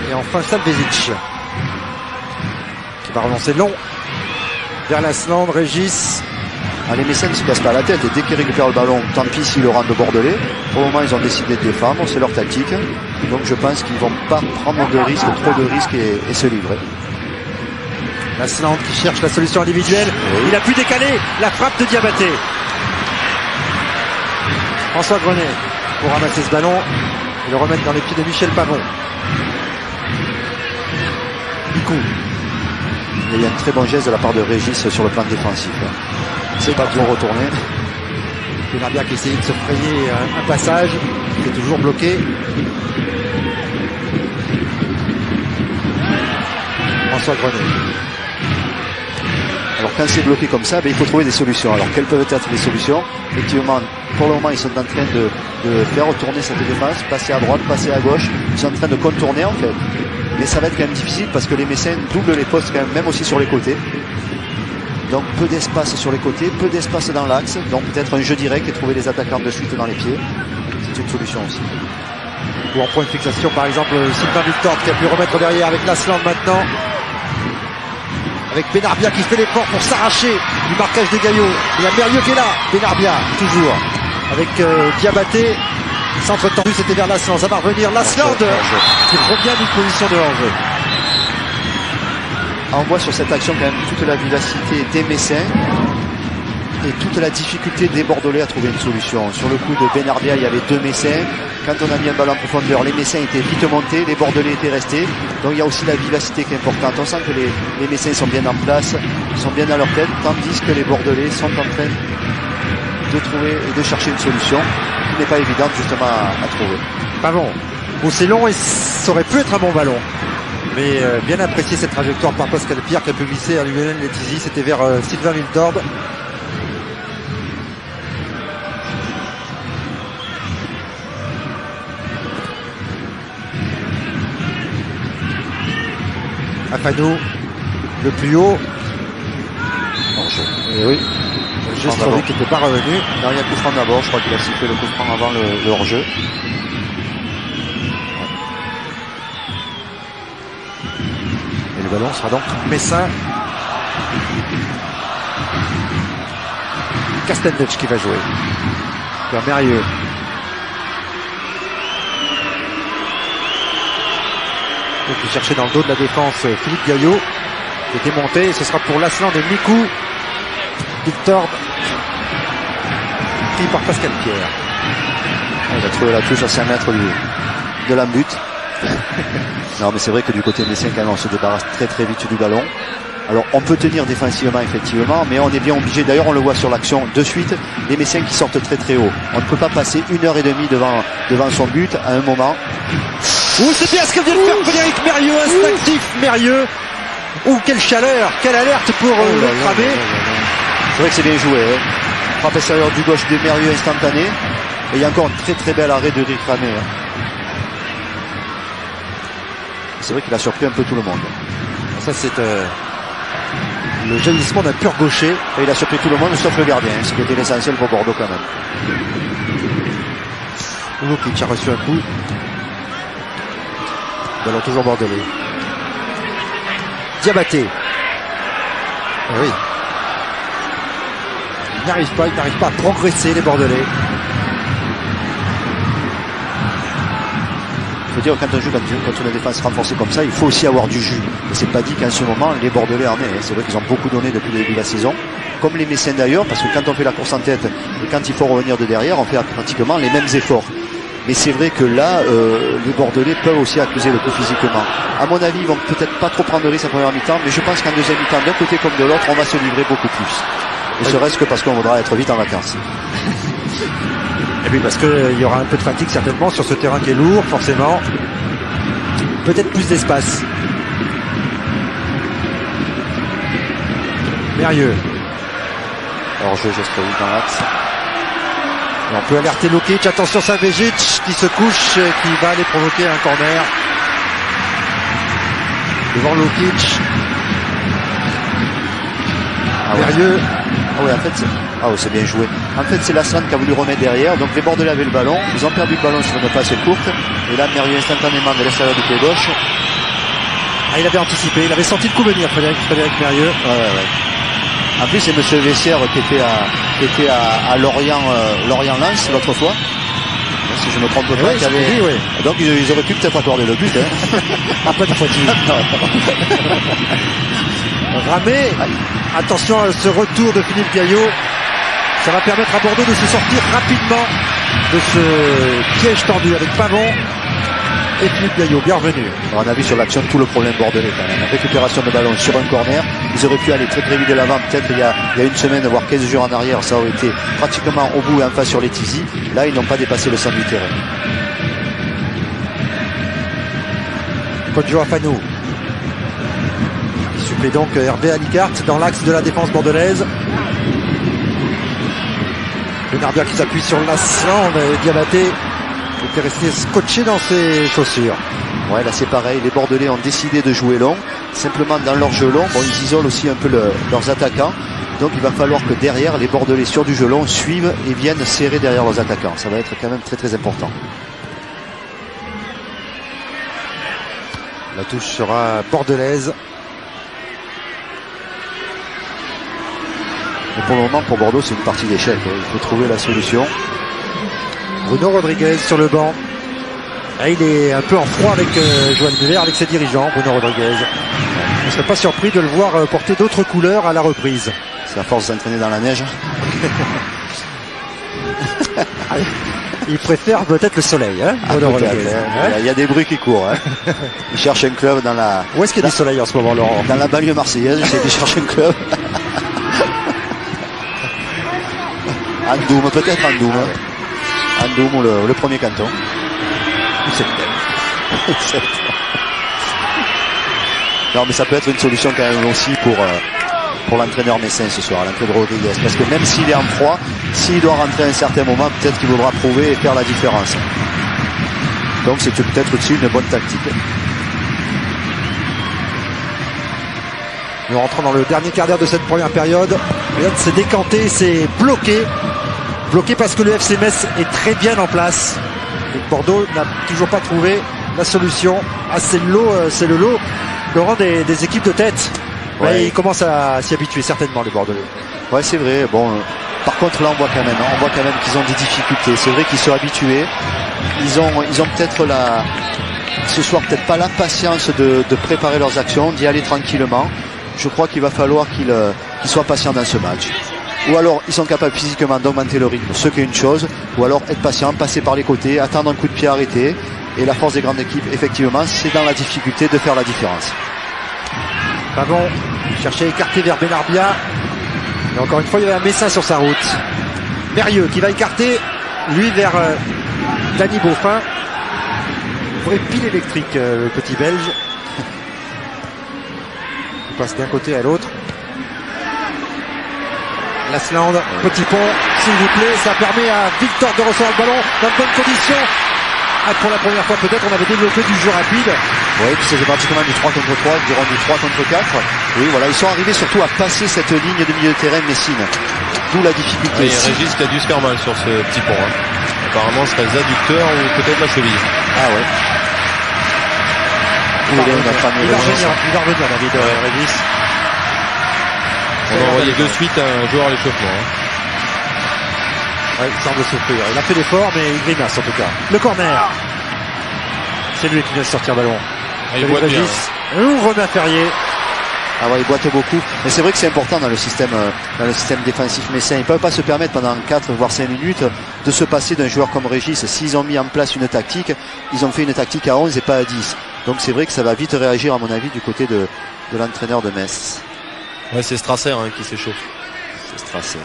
Et enfin Savezic, qui va relancer long vers Lasland. Régis Les Messins ne se cassent pas la tête et dès qu'ils récupèrent le ballon, tant pis s'ils le rendent Bordelais. Pour le moment, ils ont décidé de défendre, c'est leur tactique. Donc je pense qu'ils vont pas prendre de risques, trop de risques et se livrer. Lasland qui cherche la solution individuelle. Oui. Il a pu décaler la frappe de Diabaté. François Grenet pour ramasser ce ballon et le remettre dans les pieds de Michel Pavon. Mikou. Il y a un très bon geste de la part de Régis sur le plan défensif. C'est pas trop retourné. Benarbia qui essaye de se frayer un passage, qui est toujours bloqué. François Grenet. Alors quand c'est bloqué comme ça, il faut trouver des solutions. Alors quelles peuvent être les solutions? Effectivement, pour le moment, ils sont en train de faire retourner cette défense, passer à droite, passer à gauche. Ils sont en train de contourner en fait. Mais ça va être quand même difficile parce que les Messins doublent les postes quand même aussi sur les côtés. Donc peu d'espace sur les côtés, peu d'espace dans l'axe. Donc peut-être un jeu direct et trouver les attaquants de suite dans les pieds. C'est une solution aussi. Ou en point de fixation par exemple Sylvain Victor qui a pu remettre derrière avec Lasland maintenant. Avec Benarbia qui fait l'effort pour s'arracher du marquage de Gaillot. Il y a Mérieux qui est là. Benarbia toujours. Avec Diabaté. Centre tendu, c'était vers Lasland. Ça va revenir. Lasland qui revient d'une position de hors-jeu. On voit sur cette action quand même toute la vivacité des Messins et toute la difficulté des Bordelais à trouver une solution. Sur le coup de Benarbia, il y avait deux Messins. Quand on a mis un ballon en profondeur, les Messins étaient vite montés, les Bordelais étaient restés. Donc il y a aussi la vivacité qui est importante. On sent que les Messins sont bien en place, sont bien dans leur tête, tandis que les Bordelais sont en train de trouver et de chercher une solution qui n'est pas évidente justement à trouver. Pavon. Bon, c'est long et ça aurait pu être un bon ballon. Mais bien apprécié cette trajectoire par Pascal Pierre qui a pu glisser à Lionel Letizy. C'était vers Sylvain Wildord. Afano, le plus haut. Et oui. Gestrovic qui n'était pas revenu. Non, il y a coup franc d'abord. Je crois qu'il a sifflé le coup franc avant le hors-jeu. Et le ballon sera donc Messin. Castellnetch qui va jouer. Vers Mérieux. Donc il cherchait dans le dos de la défense Philippe Gaillot. Il est démonté et ce sera pour Lasland et Mikou. Victor pris par Pascal Pierre. Il a trouvé la touche à 5 mètres de la butte. Non mais c'est vrai que du côté Messin quand même on se débarrasse très très vite du ballon. Alors on peut tenir défensivement effectivement, mais on est bien obligé, d'ailleurs on le voit sur l'action de suite, les Messins qui sortent très très haut. On ne peut pas passer 1h30 devant son but à un moment. C'est bien ce que vient de faire Frédéric Mérieux, instinctif Mérieux. Quelle chaleur, quelle alerte pour le cramé. C'est vrai que c'est bien joué. Frappe extérieure du gauche de Mérieux instantané. Et il y a encore un très très bel arrêt de Rick Ramé. C'est vrai qu'il a surpris un peu tout le monde. Ça c'est le jaillissement d'un pur gaucher. Et il a surpris tout le monde sauf le gardien, ce qui était l'essentiel pour Bordeaux quand même. Oulokic a reçu un coup. Ballon toujours bordelais. Diabaté. Oui. Il n'arrive pas à progresser les Bordelais. Il faut dire quand on joue contre une défense renforcée comme ça, il faut aussi avoir du jus. Et c'est pas dit qu'en ce moment les Bordelais en aient. C'est vrai qu'ils ont beaucoup donné depuis le début de la saison, comme les Messins d'ailleurs, parce que quand on fait la course en tête et quand il faut revenir de derrière, on fait pratiquement les mêmes efforts. Mais c'est vrai que là, les Bordelais peuvent aussi accuser le coup physiquement. À mon avis, ils vont peut-être pas trop prendre de risques en première mi-temps, mais je pense qu'en deuxième mi-temps, d'un côté comme de l'autre, on va se livrer beaucoup plus. Ne serait-ce que parce qu'on voudra être vite en vacances. Et puis parce qu'il y aura un peu de fatigue certainement sur ce terrain qui est lourd, forcément. Peut-être plus d'espace. Mérieux. Alors je Gestrovic dans l'axe. Et on peut alerter Lukic, attention Savejic qui se couche et qui va aller provoquer un corner. Devant Lukic. Mérieux. Ah oui, en fait, c'est bien joué. En fait, c'est Lasland qui a voulu remettre derrière. Donc les Bordelais avaient le ballon. Ils ont perdu le ballon sur une passe courte. Et là, Mérieux instantanément de l'extérieur du pied gauche. Ah, il avait anticipé. Il avait senti le coup venir, Frédéric Mérieux. Ouais. En plus, c'est monsieur Vessière qui était à Lorient-Lens l'autre fois. Si je me trompe pas, Oui, oui. Donc ils auraient pu peut-être accorder le but. Pas de fatigue. Ramé, attention à ce retour de Philippe Gaillot. Ça va permettre à Bordeaux de se sortir rapidement de ce piège tendu avec Pavon et Philippe Gaillot. Bienvenue. On a vu sur l'action tout le problème bordelais quand même. Récupération de ballon sur un corner. Ils auraient pu aller très très vite de l'avant. Peut-être il y a une semaine, voire 15 jours en arrière, ça aurait été pratiquement au bout et en face sur les Tizi. Là, ils n'ont pas dépassé le centre du terrain. Coach Fanou. Il supplée donc Hervé Alicart dans l'axe de la défense bordelaise. Benarbia qui s'appuie sur l'Aslan, Diabaté était resté scotché dans ses chaussures. Ouais, là c'est pareil, les Bordelais ont décidé de jouer long, simplement dans leur jeu long. Bon, ils isolent aussi un peu leurs attaquants, donc il va falloir que derrière, les Bordelais sur du jeu long suivent et viennent serrer derrière leurs attaquants. Ça va être quand même très très important. La touche sera bordelaise. Mais pour le moment, pour Bordeaux, c'est une partie d'échec. Il faut trouver la solution. Bruno Rodriguez sur le banc. Là, il est un peu en froid avec Joël Muller, avec ses dirigeants, Bruno Rodriguez. On ne serait pas surpris de le voir porter d'autres couleurs à la reprise. C'est à force de s'entraîner dans la neige. Il préfère peut-être le soleil, hein, Bruno Rodriguez. Il y a des bruits qui courent. Hein. Il cherche un club dans la... Où est-ce qu'il y a du soleil en ce moment, Laurent? Dans la banlieue marseillaise, il cherche un club. Andoum, peut-être Andoum. Andoum ou le premier canton. Ou septième. Non, mais ça peut être une solution quand même aussi pour l'entraîneur messin ce soir, l'entraîneur Rodriguez. Parce que même s'il est en froid, s'il doit rentrer à un certain moment, peut-être qu'il voudra prouver et faire la différence. Donc c'est peut-être aussi une bonne tactique. Nous rentrons dans le dernier quart d'heure de cette première période. Regarde, c'est décanté, c'est bloqué. Bloqué parce que le FC Metz est très bien en place. Et Bordeaux n'a toujours pas trouvé la solution. Ah, c'est le lot, Laurent, des équipes de tête. Ouais. Mais ils commencent à s'y habituer certainement, les Bordelais. Ouais, c'est vrai. Bon, par contre, là, on voit quand même qu'ils ont des difficultés. C'est vrai qu'ils sont habitués. Ils ont peut-être ce soir, peut-être pas la patience de préparer leurs actions, d'y aller tranquillement. Je crois qu'il va falloir qu'ils soient patients dans ce match. Ou alors ils sont capables physiquement d'augmenter le rythme, ce qui est une chose, ou alors être patient, passer par les côtés, attendre un coup de pied arrêté. Et la force des grandes équipes, effectivement, c'est dans la difficulté de faire la différence. Pavon cherchait à écarter vers Benarbia. Et encore une fois, il y avait un Messin sur sa route. Mérieux qui va écarter, lui, vers Dany Beaufin. Vraie pile électrique, le petit Belge. Il passe d'un côté à l'autre. Lasland, petit pont, s'il vous plaît, ça permet à Victor de recevoir le ballon dans de bonnes conditions. Ah, pour la première fois peut-être, on avait développé du jeu rapide. Oui, puis c'est pratiquement du 3 contre 3, durant du 3 contre 4. Oui, voilà, ils sont arrivés surtout à passer cette ligne de milieu de terrain Messine. D'où la difficulté. Et Régis qui a dû se faire mal sur ce petit pont. Hein. Apparemment, ce serait les adducteurs ou peut-être la cheville. Ah ouais. Il va revenir, David, Régis. On a envoyé de suite un joueur à l'échauffement. Hein. Ouais, il semble souffrir. Il a fait l'effort, mais il grimace en tout cas. Le corner. C'est lui qui vient de sortir le ballon. Il boite bien. Romain Ferrier. Ah ouais, il boite beaucoup. Mais c'est vrai que c'est important dans le système défensif messin. Ils ne peuvent pas se permettre pendant 4 voire 5 minutes de se passer d'un joueur comme Régis. S'ils ont mis en place une tactique, ils ont fait une tactique à 11 et pas à 10. Donc c'est vrai que ça va vite réagir à mon avis du côté de l'entraîneur de Metz. Ouais, c'est Strasser qui s'échauffe. C'est Strasser.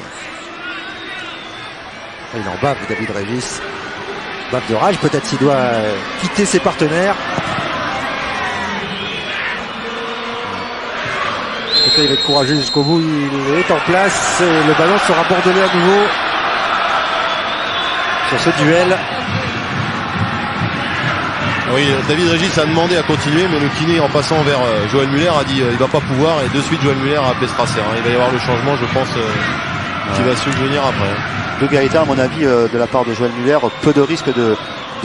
Il en bave, David Régis. Bave de rage, peut-être s'il doit quitter ses partenaires. En tout cas, il va être courageux jusqu'au bout. Il est en place. Le ballon sera bordelais à nouveau sur ce duel. Oui, David Régis a demandé à continuer, mais le kiné, en passant vers Joël Muller, a dit il va pas pouvoir, et de suite Joël Muller a appelé Strasser. Il va y avoir le changement, je pense, qui va subvenir après. De Gaëtan, à mon avis, de la part de Joël Muller, peu de risque de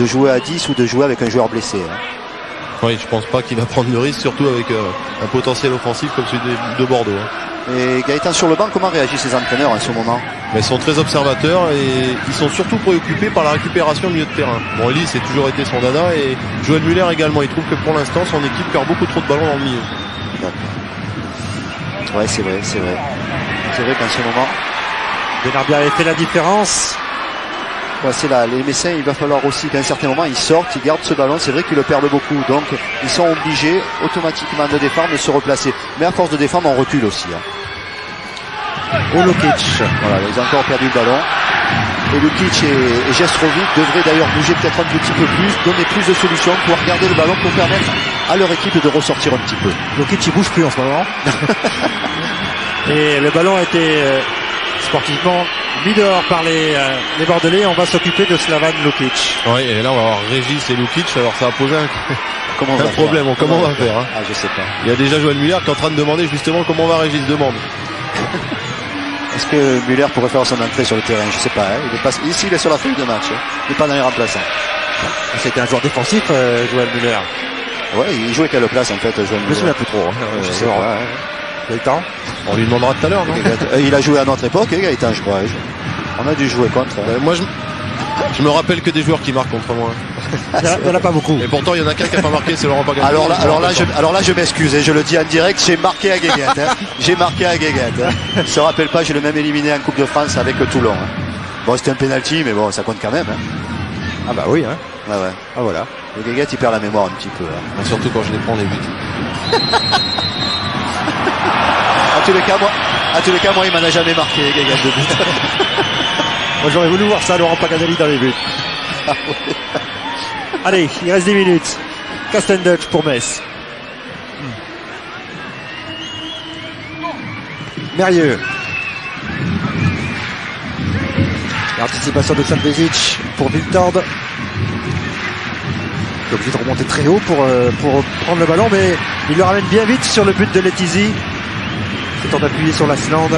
jouer à 10 ou de jouer avec un joueur blessé. Hein. Oui, je pense pas qu'il va prendre le risque, surtout avec un potentiel offensif comme celui de Bordeaux. Hein. Et Gaëtan sur le banc, comment réagissent ces entraîneurs en ce moment? Mais ils sont très observateurs et ils sont surtout préoccupés par la récupération au milieu de terrain. Bon, Elie, c'est toujours été son dada et Joël Muller également. Il trouve que pour l'instant, son équipe perd beaucoup trop de ballons dans le milieu. Ouais, c'est vrai. C'est vrai qu'en ce moment, Benarbia avait fait la différence. ouais, c'est là. Les Messins, il va falloir aussi qu'à un certain moment, ils sortent, ils gardent ce ballon. C'est vrai qu'ils le perdent beaucoup. Donc, ils sont obligés automatiquement de défendre et de se replacer. Mais à force de défendre, on recule aussi. Lukic. Voilà, ils ont encore perdu le ballon. Et Lukic et Jestrovic devraient d'ailleurs bouger peut-être un petit peu plus, donner plus de solutions, pouvoir garder le ballon pour permettre à leur équipe de ressortir un petit peu. Lukic il bouge plus en ce moment. Et le ballon a été sportivement mis dehors par les Bordelais. On va s'occuper de Slavan Lukic. Oui, et là on va avoir Régis et Lukic. Alors ça va poser un Comment problème. Comment on va faire Ah, je sais pas. Il y a déjà Joël Muller qui est en train de demander justement comment va Régis. Demande. Est-ce que Muller pourrait faire son entrée sur le terrain? Je sais pas. Ici, il est sur la feuille de match. Il n'est pas dans les remplaçants. C'était un joueur défensif, Joël Muller. Ouais, il jouait quelle place en fait, Joël Muller? Je me souviens plus trop. Je sais pas. Gaëtan. On lui demandera tout à l'heure, non? Il a joué à notre époque, Gaëtan, je crois. On a dû jouer contre. Moi, je me rappelle que des joueurs qui marquent contre moi. Il n'y en a pas beaucoup. Et pourtant, il y en a qu'un qui n'a pas marqué, c'est Laurent Pagano. Alors là, je m'excuse, et je le dis en direct, j'ai marqué à Guéguette. J'ai marqué à Guéguette. Je ne se rappelle pas, j'ai le même éliminé en Coupe de France avec Toulon. Bon, c'était un penalty, mais bon, ça compte quand même. Ah bah oui, hein. Ouais. Ah voilà. Le Guéguette, il perd la mémoire un petit peu. Surtout quand je les prends les buts. À tous les cas, moi, il m'en a jamais marqué, Guéguette, de but. Moi, j'aurais voulu voir ça, Laurent Paganelli dans les buts. Allez, il reste 10 minutes. Castendutch pour Metz. Mérieux. L'anticipation de Salvezic pour Viltord. Il est obligé de remonter très haut pour prendre le ballon, mais il le ramène bien vite sur le but de Letizy. C'est en appuyé sur l'Asland.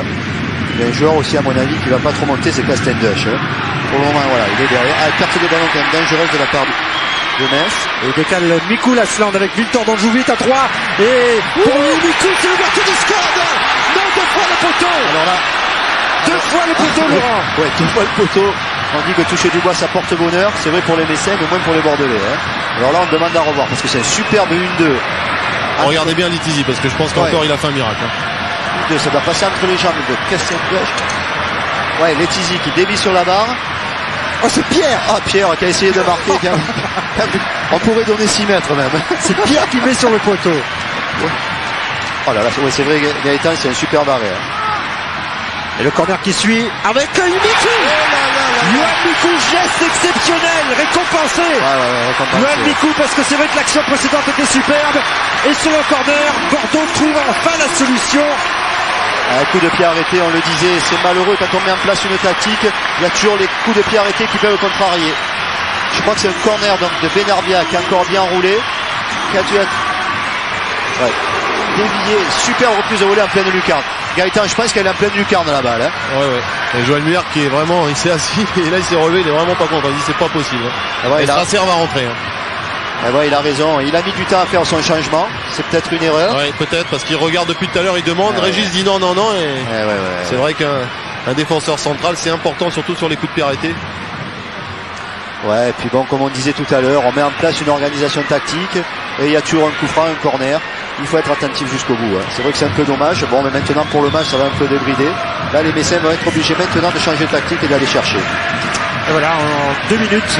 Il y a un joueur aussi, à mon avis, qui va pas trop monter, c'est Castendutch. Pour le moment, voilà, il est derrière. Ah, perte de ballon quand même dangereuse de la part de Metz. Et il décale Mikou l'Asland avec Viltord, on joue vite à 3. Et pour lui, Mikou, c'est l'ouverture du score. Non, 2 fois le poteau. Alors là, 2 fois le poteau, Laurent. ouais, 2 fois le poteau. On dit que toucher du bois, ça porte bonheur. C'est vrai pour les Messins, mais moins pour les Bordelais. Alors là, on demande à revoir parce que c'est un superbe 1-2. Regardez bien Letizy parce que je pense qu'encore il a fait un miracle. Ça doit passer entre les jambes de Castendutch. Ouais, Letizy qui dévie sur la barre. Oh, c'est Pierre. Ah, Pierre qui a essayé de marquer. On pourrait donner 6 mètres même. C'est Pierre qui met sur le poteau. Oh là là, ouais, c'est vrai, Gaëtan, c'est un super arrêt. Et le corner qui suit avec Mikou. Yoann Mikou, geste exceptionnel, récompensé. Yoann Mikou, parce que c'est vrai que l'action précédente était superbe. Et sur le corner, Bordeaux trouve enfin la solution. Un coup de pied arrêté, on le disait, c'est malheureux quand on met en place une tactique. Il y a toujours les coups de pied arrêtés qui peuvent contrarier. Je crois que c'est un corner donc, de Benarbia qui a encore bien roulé. Qui a dû être dévié, super reprise de volée en pleine lucarne. Gaëtan, je pense qu'elle est en pleine lucarne la balle. Ouais. Et Joël Muller qui est vraiment, il s'est assis et là il s'est relevé, il est vraiment pas content. Il dit c'est pas possible. Et Strasser va rentrer. Il a raison. Il a mis du temps à faire son changement. C'est peut-être une erreur. Ouais, peut-être parce qu'il regarde depuis tout à l'heure, il demande. Régis dit non. Et c'est vrai qu'un défenseur central, c'est important, surtout sur les coups de pied arrêtés. Ouais, et puis bon, comme on disait tout à l'heure, on met en place une organisation tactique et il y a toujours un coup franc, un corner. Il faut être attentif jusqu'au bout. C'est vrai que c'est un peu dommage. Bon, mais maintenant pour le match, ça va un peu débrider. Là, les Messins vont être obligés maintenant de changer de tactique et d'aller chercher. Et voilà, en 2 minutes.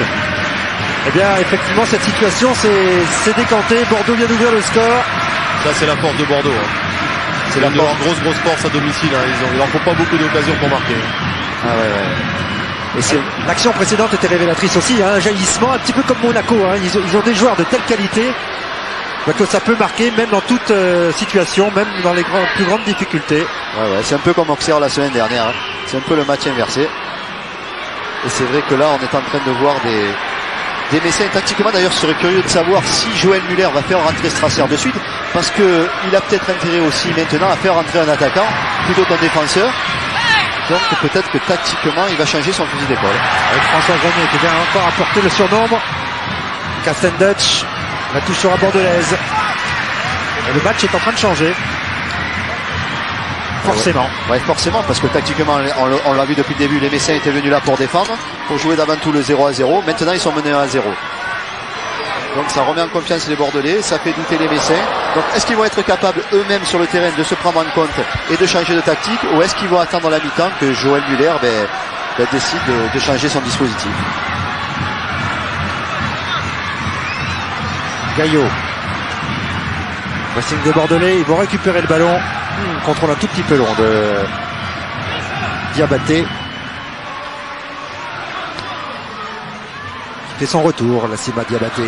Eh bien, effectivement, cette situation s'est décantée. Bordeaux vient d'ouvrir le score. Ça, c'est la force de Bordeaux. C'est la grosse force à domicile. Il leur faut pas beaucoup d'occasions pour marquer. Et l'action précédente était révélatrice aussi. Un jaillissement, un petit peu comme Monaco. Ils ont des joueurs de telle qualité que ça peut marquer même dans toute situation, même dans les plus grandes difficultés. C'est un peu comme Auxerre la semaine dernière. C'est un peu le match inversé. Et c'est vrai que là, on est en train de voir des Messins tactiquement. D'ailleurs, je serais curieux de savoir si Joël Muller va faire rentrer Strasser de suite, parce que il a peut-être intérêt aussi maintenant à faire rentrer un attaquant plutôt qu'un défenseur. Donc peut-être que tactiquement, il va changer son fusil d'épaule. Avec François Grenier qui vient encore apporter le surnombre. Castendutch, la touche sera bordelaise. Et le match est en train de changer. Forcément. Ouais, forcément, parce que tactiquement, on l'a vu depuis le début, les Messins étaient venus là pour défendre, pour jouer d'avant tout le 0-0. Maintenant, ils sont menés 1-0. Donc ça remet en confiance les Bordelais, ça fait douter les Messins. Donc est-ce qu'ils vont être capables eux-mêmes sur le terrain de se prendre en compte et de changer de tactique, ou est-ce qu'ils vont attendre la mi-temps que Joël Muller décide de changer son dispositif? Gaillot. Pressing des Bordelais, ils vont récupérer le ballon. Contrôle un tout petit peu long de Diabaté. Qui fait son retour, la Sima Diabaté,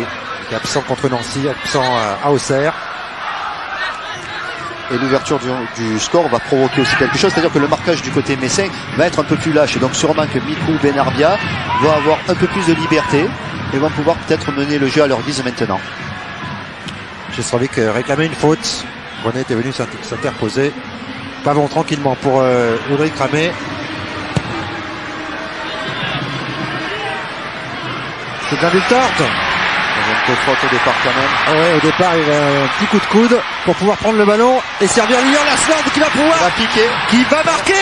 qui est absent contre Nancy, absent à Auxerre. Et l'ouverture du score va provoquer aussi quelque chose, c'est-à-dire que le marquage du côté messin va être un peu plus lâche. Donc sûrement que Mikou, Benarbia vont avoir un peu plus de liberté et vont pouvoir peut-être mener le jeu à leur guise maintenant. Jestrovic réclamait une faute. René était venu s'interposer. Pavon tranquillement pour Ulrich Ramé. C'est bien du tort. Un peu de faute au départ quand même. Ah ouais, au départ, il a un petit coup de coude pour pouvoir prendre le ballon et servir Lilian Lasland qui va pouvoir. Il va piquer. Qui va marquer.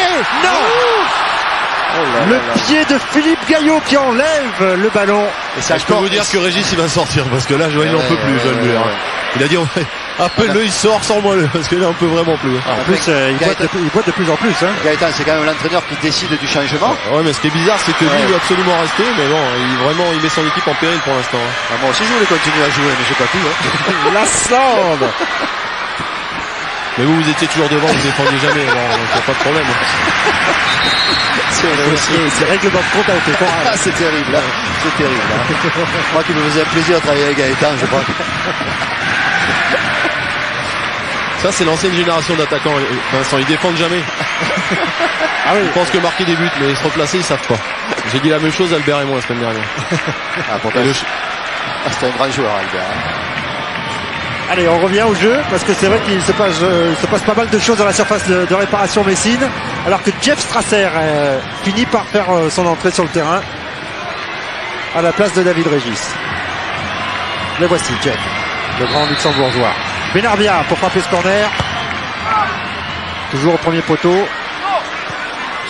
Non. Oh le pied de Philippe Gaillot qui enlève le ballon. Et ça, je peux vous dire que Régis il va sortir parce que là Joël n'en peut plus. Joël Muller. Il a dit appelle-le, il sort, sors-moi-le parce qu'il n'en peut vraiment plus. En plus, il boite de plus en plus. Hein. Gaëtan, c'est quand même l'entraîneur qui décide du changement. Ouais, mais ce qui est bizarre, c'est que lui il veut absolument rester, mais non, il met son équipe en péril pour l'instant. Ah, moi aussi je voulais continuer à jouer, mais j'ai pas pu. Hein. Lasland. Mais vous étiez toujours devant, vous défendiez jamais, alors il n'y a pas de problème. C'est vrai aussi. C'est règlement de compte avec les Ah, c'est terrible, là. C'est terrible. Là. Moi qui me faisais un plaisir de travailler avec Gaëtan, je crois. Ça, c'est l'ancienne génération d'attaquants, Vincent, ils défendent jamais. Ah oui. Ils pensent que marquer des buts, mais se replacer, ils savent pas. J'ai dit la même chose à Albert et moi la semaine dernière. Ah, pourtant, c'était un grand joueur, Albert. Allez, on revient au jeu parce que c'est vrai qu'il se passe pas mal de choses dans la surface de réparation Messine, alors que Jeff Strasser finit par faire son entrée sur le terrain à la place de David Régis. Le voici, Jeff, le grand luxembourgeois. Benarbia pour frapper ce corner. Toujours au premier poteau.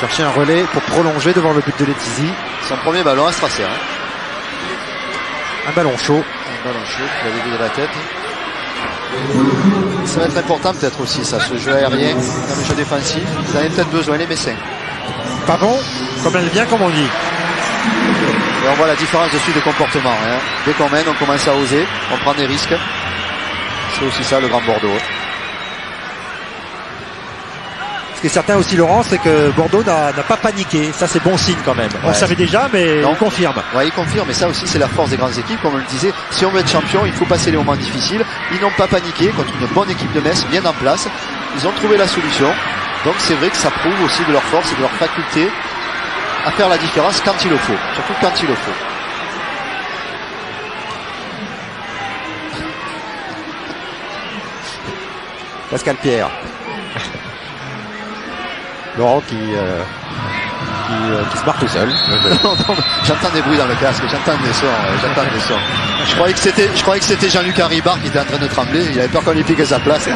Chercher un relais pour prolonger devant le but de Letizy. Son premier ballon à Strasser. Hein. Un ballon chaud. Un ballon chaud qui va dévier de la tête. Ça va être important peut-être aussi ça, ce jeu aérien dans le jeu défensif. Ils en avaient peut-être besoin les Messins. Pavon, comme elle vient, comme on dit. Et on voit la différence de suite de comportement. Hein. Dès qu'on mène, on commence à oser, on prend des risques. C'est aussi ça le Grand Bordeaux. Ce qui est certain aussi, Laurent, c'est que Bordeaux n'a pas paniqué. Ça, c'est bon signe quand même. On le savait déjà, mais on confirme. Oui, il confirme. Et ça aussi, c'est la force des grandes équipes. Comme on le disait, si on veut être champion, il faut passer les moments difficiles. Ils n'ont pas paniqué contre une bonne équipe de Metz, bien en place. Ils ont trouvé la solution. Donc c'est vrai que ça prouve aussi de leur force et de leur faculté à faire la différence quand il le faut. Surtout quand il le faut. Pascal Pierre. Laurent qui se marre tout seul. J'entends des bruits dans le casque, j'entends des sons. Je croyais que c'était Jean-Luc Haribard qui était en train de trembler, il avait peur qu'on lui pique sa place.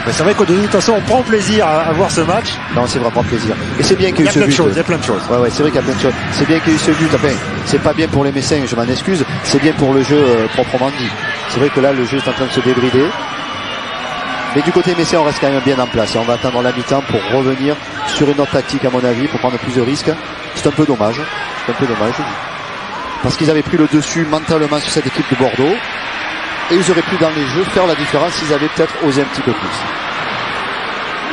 Mais c'est vrai que de toute façon on prend plaisir à voir ce match. Non, c'est vraiment plaisir. Et c'est bien qu'il y ait eu ce but. Il y a plein de choses. Ouais, c'est vrai qu'il y a plein de choses. C'est bien qu'il y ait eu ce but. Enfin, c'est pas bien pour les Messins, je m'en excuse. C'est bien pour le jeu proprement dit. C'est vrai que là, le jeu est en train de se débrider. Mais du côté Messin, on reste quand même bien en place. Et on va attendre la mi-temps pour revenir sur une autre tactique, à mon avis, pour prendre plus de risques. C'est un peu dommage. Parce qu'ils avaient pris le dessus mentalement sur cette équipe de Bordeaux. Et ils auraient pu, dans les jeux, faire la différence s'ils avaient peut-être osé un petit peu plus.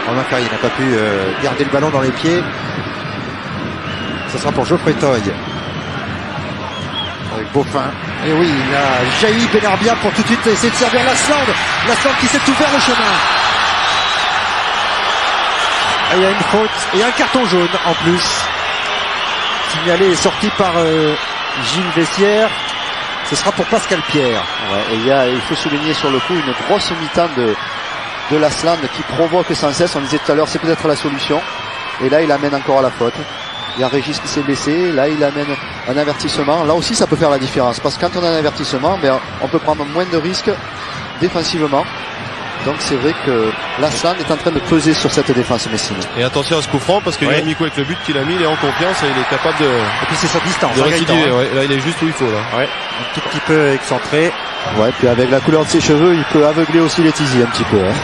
Romain Carrier n'a pas pu garder le ballon dans les pieds. Ce sera pour Geoffrey Toy. Avec Beaufin. Et oui, il a jailli Benarbia pour tout de suite essayer de servir Lasland. Lasland qui s'est ouvert le chemin. Et il y a une faute et un carton jaune en plus. Signalé et sorti par Gilles Vessière. Ce sera pour Pascal Pierre. Ouais, et il faut souligner sur le coup une grosse mi-temps de Lasland qui provoque sans cesse. On disait tout à l'heure, c'est peut-être la solution. Et là, il amène encore à la faute. Il y a Régis qui s'est blessé. Là, il amène un avertissement. Là aussi, ça peut faire la différence. Parce que quand on a un avertissement, on peut prendre moins de risques défensivement. Donc c'est vrai que l'Aslan est en train de peser sur cette défense messine. Et attention à ce coup franc parce que Yoann Mikou avec le but qu'il a mis, il est en confiance et il est capable de. Et puis c'est sa distance. De restituer. Ouais. Là il est juste où il faut là. Ouais. Un tout petit peu excentré. Ouais. Puis avec la couleur de ses cheveux, il peut aveugler aussi les Tizi un petit peu. Hein.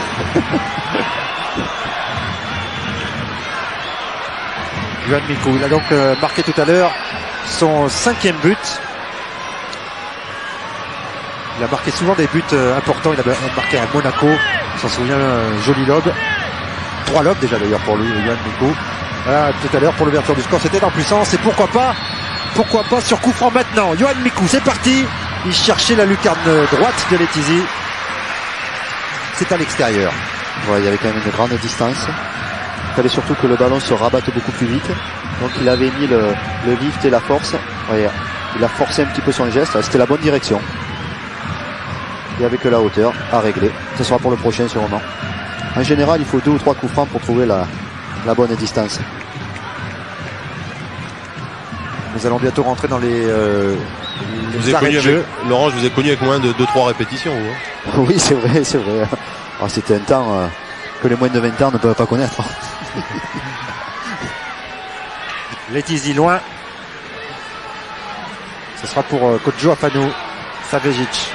Yoann Mikou, il a donc marqué tout à l'heure son 5e but. Il a marqué souvent des buts importants. Il a marqué à Monaco. On s'en souvient, joli lob. 3 lobes déjà d'ailleurs pour lui, Yoann Mikou. Voilà, tout à l'heure pour l'ouverture du score, c'était en puissance. Et pourquoi pas sur coup franc maintenant. Yoann Mikou, c'est parti. Il cherchait la lucarne droite de Letizy. C'est à l'extérieur. Ouais, il y avait quand même une grande distance. Il fallait surtout que le ballon se rabatte beaucoup plus vite. Donc il avait mis le lift et la force. Ouais, il a forcé un petit peu son geste. C'était la bonne direction. Et avec la hauteur à régler. Ce sera pour le prochain sûrement. En général, il faut 2 ou 3 coups francs pour trouver la bonne distance. Nous allons bientôt rentrer dans les arrêts de jeu. Laurent, je vous ai connu avec moins de 2-3 répétitions. Vous, hein. Oui, c'est vrai. Oh, c'était un temps que les moins de 20 ans ne peuvent pas connaître. Letizy loin. Ce sera pour Kodjo Afanou. Savejic.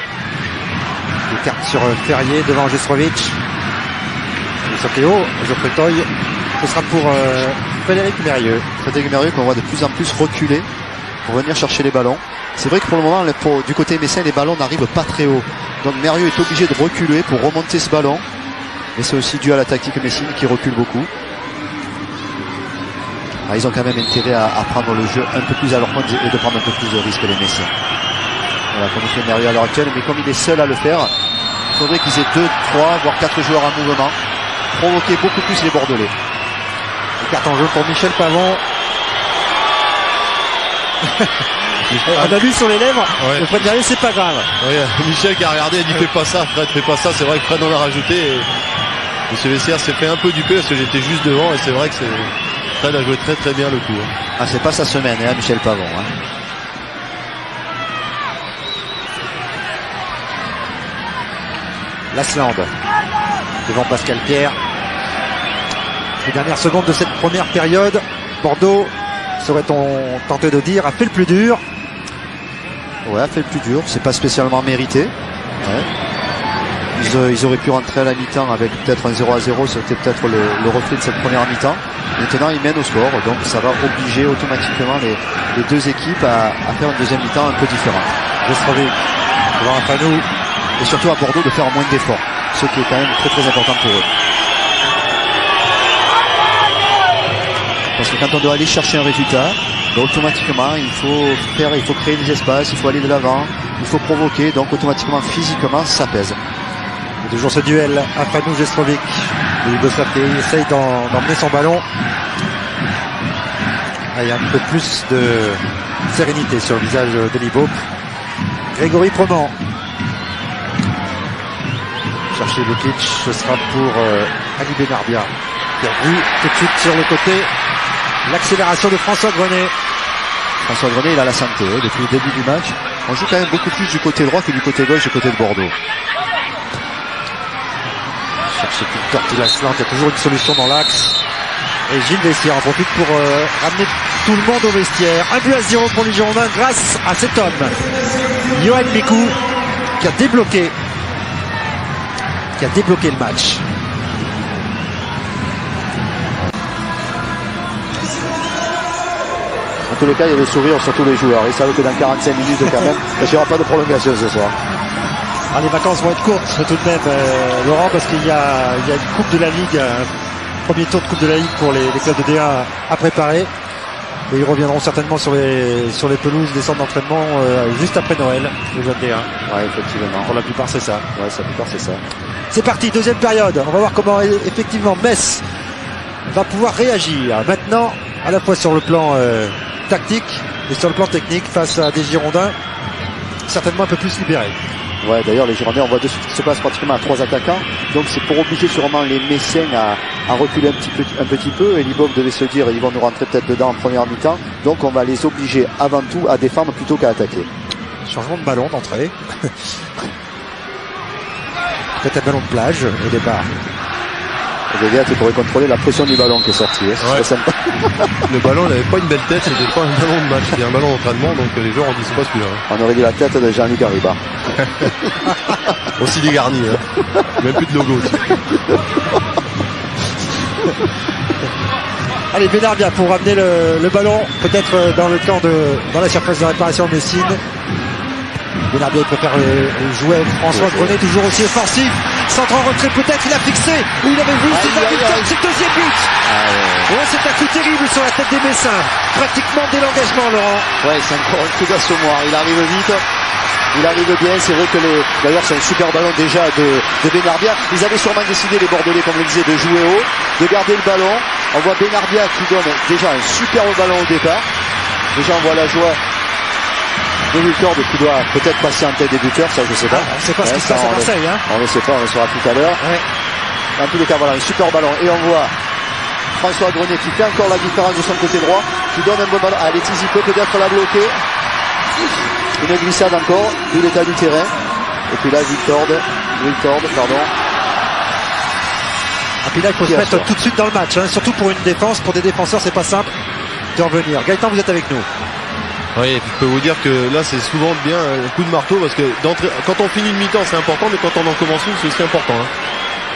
Il carte sur Ferrier devant Jestrovic. Sokeo, Geoffrey Toy. Ce sera pour Frédéric Mérieux. Frédéric Mérieux qu'on voit de plus en plus reculer pour venir chercher les ballons. C'est vrai que pour le moment, du côté messin, les ballons n'arrivent pas très haut. Donc Mérieux est obligé de reculer pour remonter ce ballon. Et c'est aussi dû à la tactique messine qui recule beaucoup. Alors, ils ont quand même intérêt à prendre le jeu un peu plus à leur compte et de prendre un peu plus de risques les messiens. Voilà, comme fait Mérieux à l'heure actuelle, mais comme il est seul à le faire, il faudrait qu'ils aient 2, 3, voire 4 joueurs en mouvement, provoquer beaucoup plus les Bordelais. Carte en jeu pour Michel Pavon. On a vu sur les lèvres, ouais. Le Fred Mérieux, c'est pas grave. Oui, Michel qui a regardé, il dit fais pas ça, Fred, fais pas ça. C'est vrai que Fred en a rajouté. Et Monsieur Vessière s'est fait un peu duper parce que j'étais juste devant et c'est vrai que Fred a joué très très bien le coup. Hein. Ah, c'est pas sa semaine, hein, Michel Pavon. Hein. Lasland devant Pascal Pierre. Les dernières secondes de cette première période, Bordeaux, serait-on tenté de dire, a fait le plus dur. Ouais, a fait le plus dur, c'est pas spécialement mérité. Ouais. Ils auraient pu rentrer à la mi-temps avec peut-être un 0-0, c'était peut-être le reflet de cette première mi-temps. Maintenant ils mènent au score, donc ça va obliger automatiquement les deux équipes à faire une deuxième mi-temps un peu différente. Jestrovic devant Afanou. Et surtout à Bordeaux de faire moins d'efforts, ce qui est quand même très très important pour eux. Parce que quand on doit aller chercher un résultat, automatiquement il faut créer des espaces, il faut aller de l'avant, il faut provoquer, donc automatiquement physiquement ça pèse. Il y a toujours ce duel Afanou Jestrovic. Hugo Safé essaye d'emmener son ballon. Ah, il y a un peu plus de sérénité sur le visage d'Eli Bope. Grégory Proman. Chercher Lukic, ce sera pour Ali Benarbia qui a vu tout de suite sur le côté l'accélération de François Grenet. François Grenet, il a la santé depuis le début du match. On joue quand même beaucoup plus du côté droit que du côté gauche, du côté de Bordeaux. Chercher Victor Lasland, il y a toujours une solution dans l'axe. Et Gilles Vessière en profite pour ramener tout le monde au vestiaire. 1-0 pour les Girondins grâce à cet homme, Yoann Mikou, qui a débloqué le match. En tous les cas, il y a le sourire sur tous les joueurs. Ils savent que dans 45 minutes, quand même, il n'y aura pas de prolongation ce soir. Alors, les vacances vont être courtes tout de même, Laurent, parce qu'il y a une Coupe de la Ligue, un premier tour de Coupe de la Ligue pour les clubs de D1 à préparer. Et ils reviendront certainement sur les pelouses des centres d'entraînement juste après Noël, les jeunes D1. Ouais, effectivement. Pour la plupart, c'est ça. Ouais, la plupart, c'est ça. C'est parti, deuxième période. On va voir comment effectivement Metz va pouvoir réagir maintenant, à la fois sur le plan tactique et sur le plan technique face à des Girondins certainement un peu plus libérés. Ouais, d'ailleurs les Girondins, on voit de suite qu'il se passe pratiquement à 3 attaquants, donc c'est pour obliger sûrement les Messiens à reculer un petit peu, et Libov devait se dire ils vont nous rentrer peut-être dedans en première mi-temps, donc on va les obliger avant tout à défendre plutôt qu'à attaquer. Changement de ballon d'entrée. Peut-être un ballon de plage au départ. Gagata, tu pourrais contrôler la pression du ballon qui est sorti. Ouais. Sympa. Le ballon n'avait pas une belle tête, c'était pas un ballon de match, c'était un ballon d'entraînement, donc les joueurs ont dit c'est pas celui-là. On aurait dit la tête de Jean-Luc Arriba. Aussi dégarni, hein. Même plus de logo aussi. Allez, Benarbia pour ramener le ballon, peut-être dans la surface de réparation de Messine. Benarbia préfère jouer avec François Grenet, toujours aussi offensif. Centre en retrait peut-être, il a fixé. Où il avait vu, c'est le deuxième but. Ouais, c'est un coup terrible sur la tête des Messins. Pratiquement dès l'engagement, Laurent. Ouais, c'est encore un coup d'assommoir. Il arrive vite. Il arrive bien, c'est vrai que d'ailleurs c'est un super ballon déjà de Benarbia. Ils avaient sûrement décidé, les Bordelais, comme je le disais, de jouer haut, de garder le ballon. On voit Benarbia qui donne déjà un superbe ballon au départ. Déjà on voit la joie de Wiltord qui doit peut-être passer en tête des buteurs, ça je sais pas. On ne sait pas ce qui se passe à Marseille. On ne sait pas, on le saura tout à l'heure. Ouais. En tous les cas, voilà, un super ballon. Et on voit François Grenet qui fait encore la différence de son côté droit, qui donne un bon ballon. Ah, Letizy peut peut-être la bloquer. Une glissade encore, vu l'état du terrain. Et puis là, Wiltord, pardon. Et puis là, il faut se mettre tout de suite dans le match, hein. Surtout pour une défense, pour des défenseurs, c'est pas simple de revenir. Gaëtan, vous êtes avec nous. Oui, et puis je peux vous dire que là c'est souvent bien un coup de marteau, parce que quand on finit une mi-temps c'est important, mais quand on en commence une c'est aussi important, hein.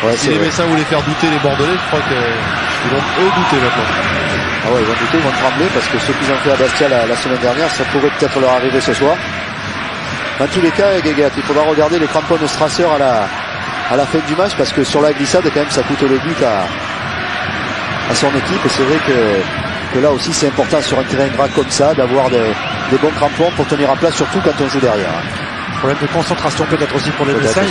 Ouais, si les Messins voulaient faire douter les Bordelais, je crois qu'ils vont eux douter maintenant. Ah ouais, ils vont douter, ils vont trembler, parce que ce qu'ils ont fait à Bastia la semaine dernière, ça pourrait peut-être leur arriver ce soir. Dans tous les cas, Guégat, il faudra regarder les crampons de Strasser à la fin du match, parce que sur la glissade quand même ça coûte le but à son équipe, et c'est vrai que là aussi c'est important sur un terrain gras comme ça d'avoir des bons crampons pour tenir en place, surtout quand on joue derrière. Problème de concentration peut-être aussi pour les Messins.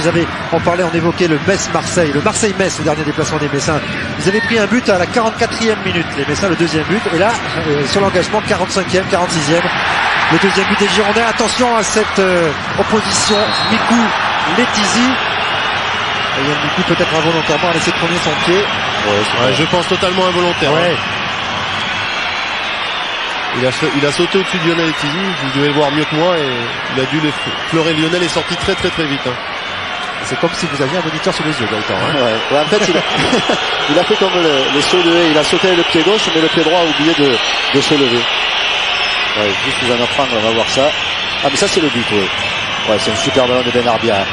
On évoquait le Metz-Marseille, le Marseille-Metz, le dernier déplacement des Messins. Ils avaient pris un but à la 44e minute, les Messins, le deuxième but, et là sur l'engagement 45e, 46e, le deuxième but des Girondins. Attention à cette opposition Mikou-Letizy. Mikou peut-être involontairement a laissé tourner son pied. Ouais, je pense totalement involontaire. Ouais. Il a sauté au-dessus de Lionel Letizy, vous devez le voir mieux que moi, et il a dû les pleurer. Lionel est sorti très vite. Hein. C'est comme si vous aviez un moniteur sous les yeux, Gaëtan. Hein. Ouais, en fait, il a fait comme les sauts de haie, il a sauté avec le pied gauche, mais le pied droit a oublié de se lever. Ouais, juste vous en apprendre, on va voir ça. Ah, mais ça c'est le but, oui. Ouais, c'est un super ballon de Benarbia.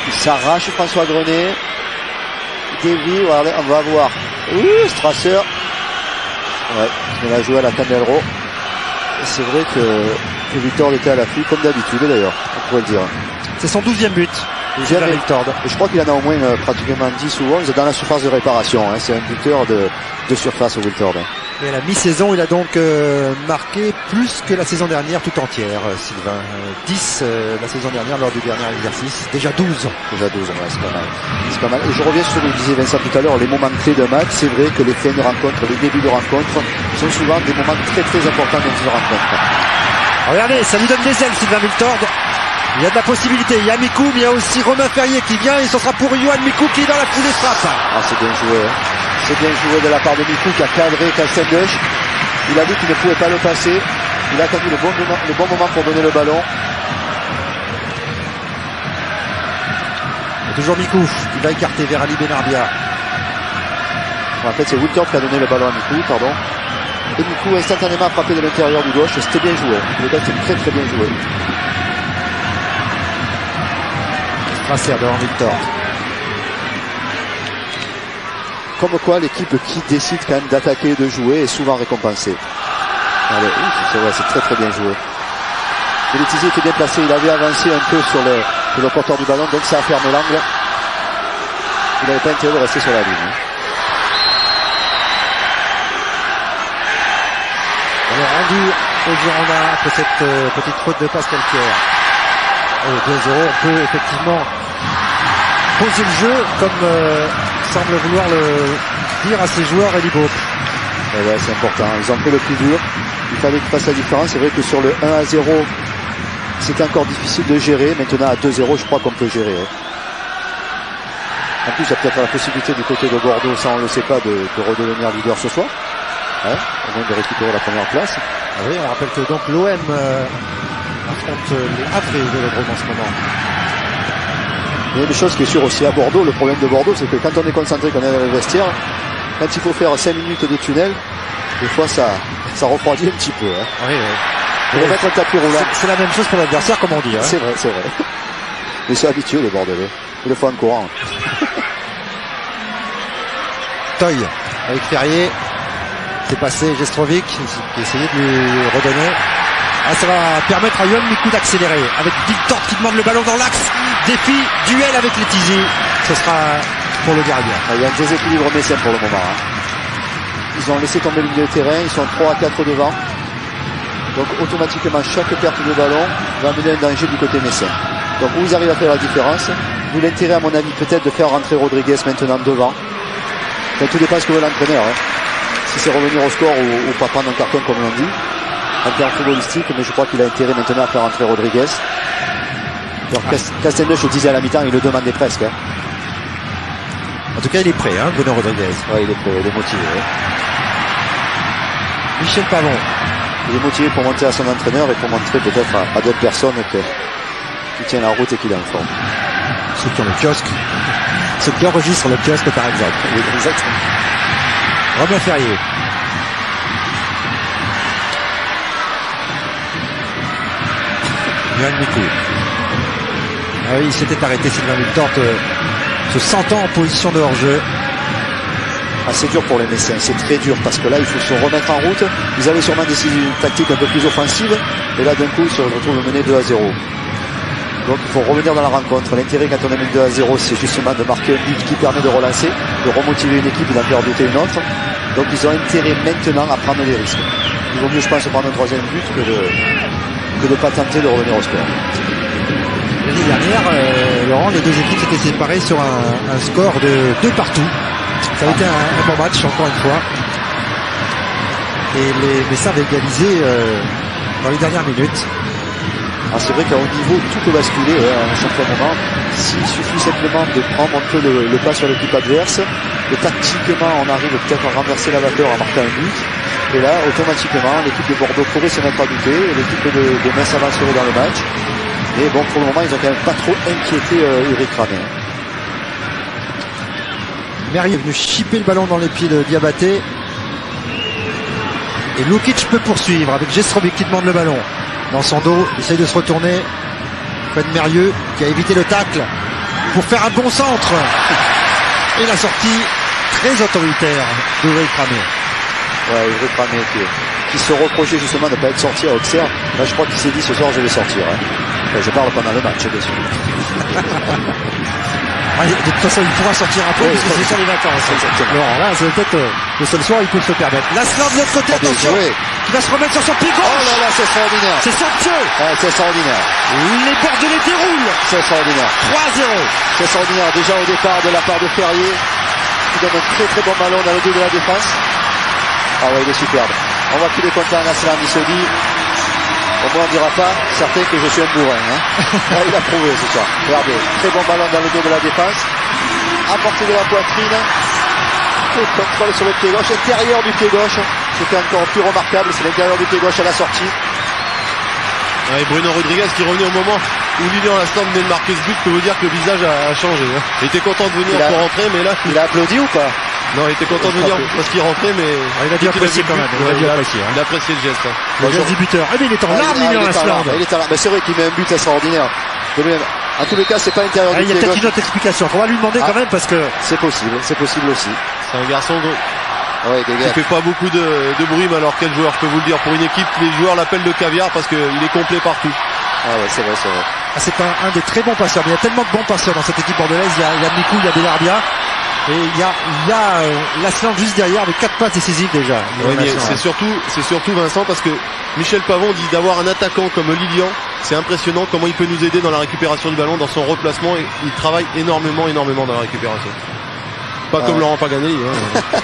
Il s'arrache, François Grenet. Dévie, regardez, on va voir. Strasser. Ouais, il a joué à la Candelro. C'est vrai que Wiltord était à l'affût, comme d'habitude d'ailleurs, on pourrait le dire. C'est son 12e but. Wiltord. Et je crois qu'il en a au moins pratiquement 10 ou 11 dans la surface de réparation. Hein. C'est un buteur de surface au Wiltord. Hein. Et à la mi-saison, il a donc marqué plus que la saison dernière tout entière, Sylvain. 10 la saison dernière lors du dernier exercice. Déjà 12. Déjà 12, ouais, c'est pas mal. C'est pas mal. Et je reviens sur ce que disait Vincent tout à l'heure, les moments clés de match. C'est vrai que les fins de rencontre, les débuts de rencontre sont souvent des moments très importants dans une rencontre. Regardez, ça lui donne des ailes, Sylvain Wiltord. Il y a de la possibilité. Il y a Mikou, mais il y a aussi Romain Ferrier qui vient, et ce sera pour Yohan Mikou qui est dans la foulée frappe. Ah, c'est bien joué, hein. C'est bien joué de la part de Mikou qui a cadré Kalstenbusch. Il a vu qu'il ne pouvait pas le passer. Il a attendu le bon moment pour donner le ballon. Et toujours Mikou qui va écarter vers Ali Benarbia. En fait, c'est Wiltord qui a donné le ballon à Mikou, pardon. Et Mikou instantanément a frappé de l'intérieur du gauche. C'était bien joué. Le gars était très bien joué. Strasser devant Wiltord. Comme quoi, l'équipe qui décide quand même d'attaquer et de jouer est souvent récompensée. Allez, c'est très bien joué. Et Letizy était bien placé, il avait avancé un peu sur le porteur du ballon, donc ça a fermé l'angle. Il n'avait pas intérêt de rester sur la ligne. On est rendu au Girondins après cette petite faute de Pascal Pierre. 2-0, on peut effectivement poser le jeu comme semble vouloir le dire à ses joueurs et Libot. Ouais, c'est important, ils ont pris le plus dur, il fallait qu'ils fassent la différence. C'est vrai que sur le 1-0 c'était encore difficile de gérer, maintenant à 2-0 je crois qu'on peut gérer. En plus, il y a peut-être la possibilité du côté de Bordeaux, ça on ne le sait pas, de redevenir leader ce soir. Ouais, au moins de récupérer la première place. Ah oui, on rappelle que donc l'OM affronte les Havre de Vélodrome en ce moment. Il y a une chose qui est sûre aussi à Bordeaux, le problème de Bordeaux, c'est que quand on est concentré, qu'on est dans le vestiaire, quand il faut faire 5 minutes de tunnel, des fois ça refroidit un petit peu. Hein. Oui, Pour remettre un tapis roulant. C'est la même chose pour l'adversaire, comme on dit. Hein. C'est vrai, c'est vrai. Mais ils sont habitués, les Bordelais. Ils le font en courant. Toy avec Ferrier. C'est passé Jestrovic qui essayait de lui redonner. Ah, ça va permettre à Yoann Mikou d'accélérer avec Victor qui demande le ballon dans l'axe. Défi, duel avec les Tizi. Ce sera pour le gardien. Il y a un déséquilibre messin pour le moment. Hein. Ils ont laissé tomber le milieu de terrain. Ils sont 3 à 4 devant. Donc automatiquement, chaque perte de ballon va amener un danger du côté messin. Donc où ils arrivent à faire la différence. D'où l'intérêt à mon avis peut-être de faire rentrer Rodriguez maintenant devant. Ça tout dépend ce que veut l'entraîneur. Hein. Si c'est revenir au score ou pas prendre un carton comme l'on dit. En termes footballistiques, mais je crois qu'il a intérêt maintenant à faire rentrer Rodriguez. Alors Castellet, je disais à la mi-temps, il le demandait presque. Hein. En tout cas, il est prêt, hein, Bruno Rodriguez. Ouais, il est prêt, il est motivé. Ouais. Michel Pavon. Il est motivé pour monter à son entraîneur et pour montrer peut-être à d'autres personnes qu'il tient la route et qu'il est en forme. Ceux qui ont le kiosque. Ceux qui enregistrent le kiosque, par exemple. Oui, exactement. Romain Ferrier. Yoann Mikou. Ah oui, il s'était arrêté, Sylvain Victor, se sentant en position de hors-jeu. Ah, c'est dur pour les Messins, c'est très dur parce que là il faut se remettre en route. Ils avaient sûrement décidé une tactique un peu plus offensive et là d'un coup ils se retrouvent menés 2 à 0. Donc il faut revenir dans la rencontre. L'intérêt quand on a mis 2 à 0, c'est justement de marquer un but qui permet de relancer, de remotiver une équipe et d'en faire douter une autre. Donc ils ont intérêt maintenant à prendre des risques. Il vaut mieux je pense prendre un 3e but que de ne pas tenter de revenir au score. L'année dernière, Laurent, les deux équipes s'étaient séparées sur un score de 2 partout. Ça a été un bon match, encore une fois. Et les Messins avaient égalisé dans les dernières minutes. Alors c'est vrai qu'à haut niveau, tout peut basculer à un certain moment. S'il suffit simplement de prendre un peu le pas sur l'équipe adverse, et tactiquement on arrive peut-être à renverser la vapeur en marquant un but. Et là, automatiquement, l'équipe de Bordeaux pourrait se mettre à douter, et l'équipe de Metz avancerait dans le match. Et bon, pour le moment, ils ont quand même pas trop inquiété Uric Ramé. Merrier est venu chipper le ballon dans les pieds de Diabaté. Et Lukic peut poursuivre avec Jestrovic qui demande le ballon. Dans son dos, il essaye de se retourner. Près de Mérieux qui a évité le tacle pour faire un bon centre. Et la sortie très autoritaire d'Uric Ramé. Ouais, Uric Ramé qui se reprochait justement de ne pas être sorti à Auxerre. Là, je crois qu'il s'est dit ce soir je vais sortir. Hein. Enfin, je parle pendant le match, bien sûr. Ah, de toute façon, il pourra sortir un peu puisque c'est sur les vacances. Alors là, c'est peut-être le seul soir où il peut se le permettre. Laslan de l'autre côté, attention, qui va se remettre sur son pied gauche. Oh là là, c'est extraordinaire. C'est somptueux. Ouais, c'est extraordinaire. Les Bordelais déroulent. C'est extraordinaire. 3-0. C'est extraordinaire. Déjà au départ de la part de Ferrier, qui donne un très très bon ballon dans le dos de la défense. Ah ouais, il est superbe. On voit qu'il est content, Laslan. Il se dit, au moins on ne dira pas certains que je suis un bourrin. Hein. Là, il a prouvé ce soir. Regardez, très bon ballon dans le dos de la défense. À portée de la poitrine. Et contrôle sur le pied gauche, intérieur du pied gauche. C'était encore plus remarquable, c'est l'intérieur du pied gauche à la sortie. Ouais, Bruno Rodriguez qui revenait au moment où Lilian Lastan venait de marquer ce but, peut vous dire que le visage a changé. Hein. Il était content de venir pour rentrer, mais là... Il a applaudi ou pas? Non, il était content de venir parce qu'il rentrait, mais... Il a dû apprécier quand même. Il a apprécié le geste. Hein. Le geste du buteur. Ah mais il est en larmes, Lilian Laslan. Il est en larmes. Mais c'est vrai qu'il met un but extraordinaire. En tous les cas, c'est pas intérieur du pied gauche. Il y a peut-être une autre explication. On va lui demander quand même parce que... C'est possible aussi. C'est un garçon qui fait pas beaucoup de bruit, mais alors quel joueur, je peux vous le dire, pour une équipe, les joueurs l'appellent le caviar parce qu'il est complet partout. Ah ouais, c'est vrai. Ah, c'est un des très bons passeurs. Mais il y a tellement de bons passeurs dans cette équipe bordelaise. Il y a Mikou, il y a Belardia. Et il y a Laslan juste derrière avec 4 passes décisives déjà. Oui, mais c'est surtout Vincent parce que Michel Pavon dit d'avoir un attaquant comme Lilian, c'est impressionnant comment il peut nous aider dans la récupération du ballon, dans son replacement, et il travaille énormément dans la récupération. Pas comme Laurent Paganelli. Hein.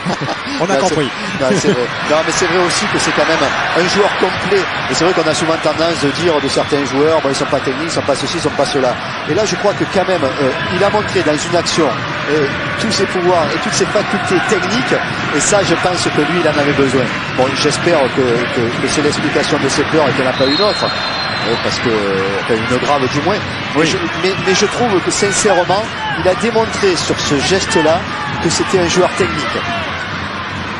On a compris. C'est vrai. Non, mais c'est vrai aussi que c'est quand même un joueur complet. Et c'est vrai qu'on a souvent tendance de dire de certains joueurs, bon, ils sont pas techniques, ils sont pas ceci, ils sont pas cela. Et là, je crois que quand même, il a montré dans une action tous ses pouvoirs et toutes ses facultés techniques, et ça je pense que lui il en avait besoin. Bon, j'espère que c'est l'explication de ses peurs et qu'il n'y en a pas une autre, parce que une grave du moins. Oui. Mais je trouve que sincèrement il a démontré sur ce geste là que c'était un joueur technique.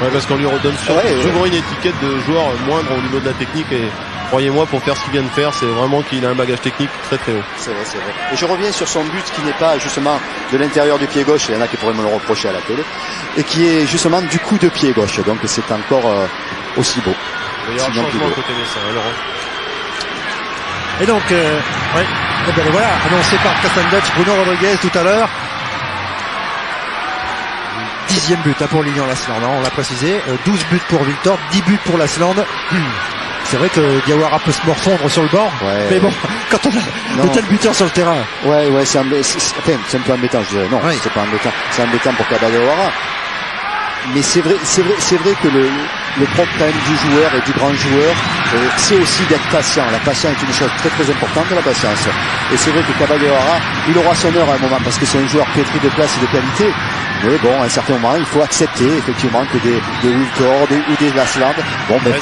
Ouais, parce qu'on lui redonne souvent une étiquette de joueur moindre au niveau de la technique, et croyez-moi, pour faire ce qu'il vient de faire, c'est vraiment qu'il a un bagage technique très très haut. C'est vrai. Et je reviens sur son but qui n'est pas justement de l'intérieur du pied gauche, il y en a qui pourraient me le reprocher à la télé, et qui est justement du coup de pied gauche, donc c'est encore aussi beau. Il y aura un changement côté Messin, hein, Laurent. Et donc, et ben voilà, annoncé par Castandac, Bruno Rodriguez tout à l'heure. 10e but pour Lilian Lasland, on l'a précisé. 12 buts pour Victor, 10 buts pour Lasland. C'est vrai que Diawara peut se morfondre sur le banc, mais bon, quand on a de tels buteurs sur le terrain. Ouais, c'est un peu embêtant, je dirais. Non, c'est pas embêtant. C'est embêtant pour Diawara. Mais c'est vrai que le propre quand même du joueur et du grand joueur, c'est aussi d'être patient. La patience est une chose très très importante, la patience. Et c'est vrai que Caballero, il aura son heure à un moment parce que c'est un joueur pétri de classe et de qualité. Mais bon, à un certain moment, il faut accepter effectivement que des Wiltord ou des Lasland,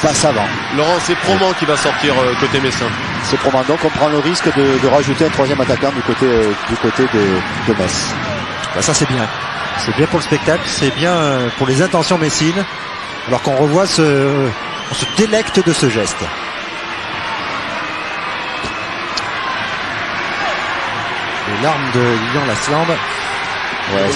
passent avant. Laurent, c'est Proman qui va sortir côté Messin. C'est Proman, donc on prend le risque de rajouter un troisième attaquant du côté de Metz. Bah ça c'est bien. C'est bien pour le spectacle, c'est bien pour les intentions messines, alors qu'on revoit on se délecte de ce geste. Les larmes de Lilian Lasland. Ouais,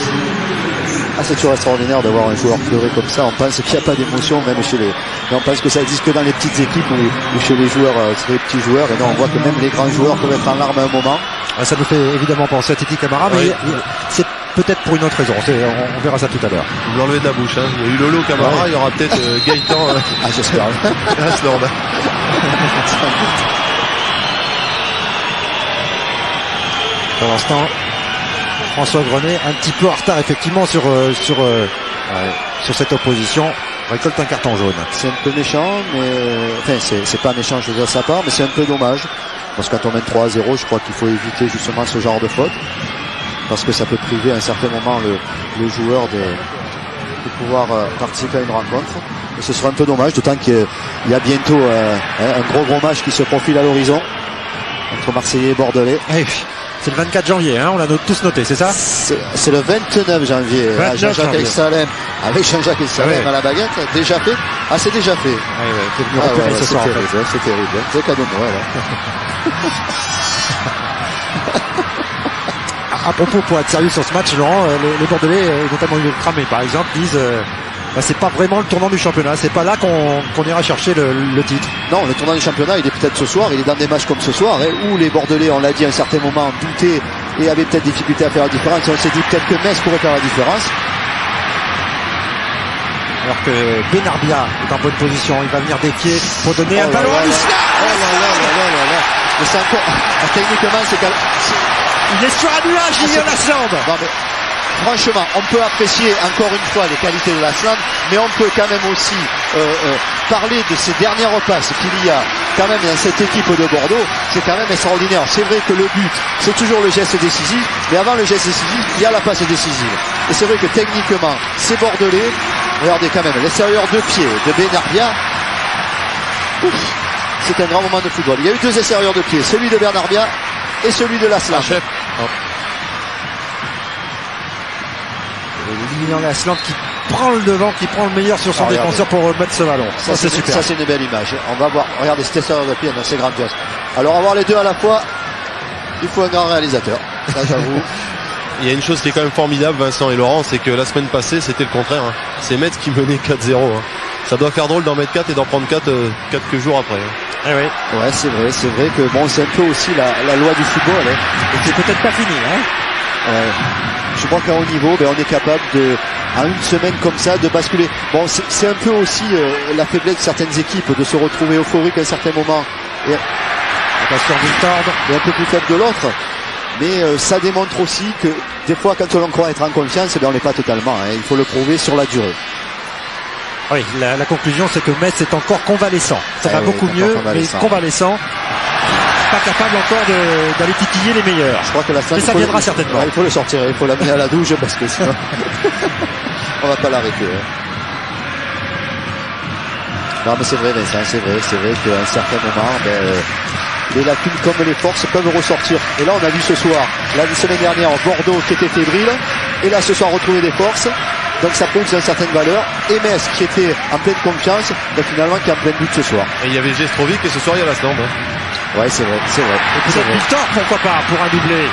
c'est toujours extraordinaire d'avoir un joueur pleurer comme ça. On pense qu'il n'y a pas d'émotion même chez les. Mais on pense que ça existe que dans les petites équipes ou chez les joueurs, c'est les petits joueurs. Et non, on voit que même les grands joueurs peuvent être en larmes à un moment. Ça nous fait évidemment penser à Titi Camara, mais c'est peut-être pour une autre raison. On verra ça tout à l'heure. Vous l'enlevez de la bouche. Hein. Il y a eu Lolo Camara, il y aura peut-être Gaëtan. J'espère. Lasland. Pour l'instant, François Grenet un petit peu en retard effectivement sur cette opposition, récolte un carton jaune. C'est un peu méchant, mais c'est pas méchant, je veux dire de sa part, mais c'est un peu dommage parce que quand on mène 3-0, je crois qu'il faut éviter justement ce genre de faute parce que ça peut priver à un certain moment le joueur de pouvoir participer à une rencontre. Et ce sera un peu dommage, d'autant qu'il y a bientôt un gros match qui se profile à l'horizon entre Marseillais et Bordelais. C'est le 24 janvier, on l'a tous noté, c'est ça? C'est le 29 janvier. Jean-Jacques El-Salem, avec Jean-Jacques El-Salem à la baguette, déjà fait. Ah, c'est déjà fait. C'est terrible, c'est terrible. C'est cadeau de Noël. À propos, pour être sérieux sur ce match, Laurent, les Bordelais, notamment le Cramé par exemple, disent c'est pas vraiment le tournant du championnat, c'est pas là qu'on ira chercher le titre. Non, le tournant du championnat, il est peut-être ce soir, il est dans des matchs comme ce soir, où les Bordelais, on l'a dit à un certain moment, doutaient et avaient peut-être des difficultés à faire la différence. On s'est dit peut-être que Metz pourrait faire la différence. Alors que Benarbia est en bonne position, il va venir défier pour donner un ballon à Lucien. Mais c'est encore, techniquement, il est sur un nuage, Lilian Lasland. Franchement, on peut apprécier encore une fois les qualités de Lasland, mais on peut quand même aussi parler de ces dernières passes qu'il y a quand même dans cette équipe de Bordeaux. C'est quand même extraordinaire. C'est vrai que le but, c'est toujours le geste décisif, mais avant le geste décisif, il y a la passe décisive. Et c'est vrai que techniquement, c'est Bordelais. Regardez quand même l'extérieur de pied de Benarbia. C'est un grand moment de football. Il y a eu deux extérieurs de pied, celui de Benarbia et celui de Lasland. Lilian Lasland qui prend le devant, qui prend le meilleur sur son défenseur pour mettre ce ballon. Ça c'est super. Ça c'est une belle image. On va voir. Regardez cet extérieur de pied, c'est grandiose. Alors avoir les deux à la fois, il faut un grand réalisateur. Ça j'avoue. Il y a une chose qui est quand même formidable, Vincent et Laurent, c'est que la semaine passée c'était le contraire. C'est Metz qui menait 4-0. Ça doit faire drôle d'en mettre 4 et d'en prendre 4 quelques jours après. Ouais, c'est vrai que bon, c'est un peu aussi la loi du football. Et c'est peut-être pas fini. Je crois qu'à haut niveau, on est capable en une semaine comme ça, de basculer. Bon, c'est un peu aussi la faiblesse de certaines équipes, de se retrouver euphorique à un certain moment. Et attention, Wiltord est un peu plus faible de l'autre. Mais ça démontre aussi que des fois, quand on croit être en confiance, on n'est pas totalement. Il faut le prouver sur la durée. Oui, la conclusion, c'est que Metz est encore convalescent. Ça va beaucoup mieux, mais convalescent. pas capable encore d'aller titiller les meilleurs. Je crois que la Mais ça viendra certainement. Il faut le sortir, il faut l'amener à la douche parce que sinon on va pas l'arrêter. Hein. Non mais c'est vrai Vincent, c'est vrai qu'à un certain moment, les lacunes comme les forces peuvent ressortir. Et là on a vu ce soir, la semaine dernière Bordeaux qui était fébrile, et là ce soir retrouver des forces. Donc ça prouve une certaine valeur. Et Metz qui était en pleine confiance, mais finalement qui est en plein doute ce soir. Et il y avait Gestrovic et ce soir il y a la Stand. Ouais c'est vrai. Et peut-être Viltord, pourquoi pas, pour un doublé.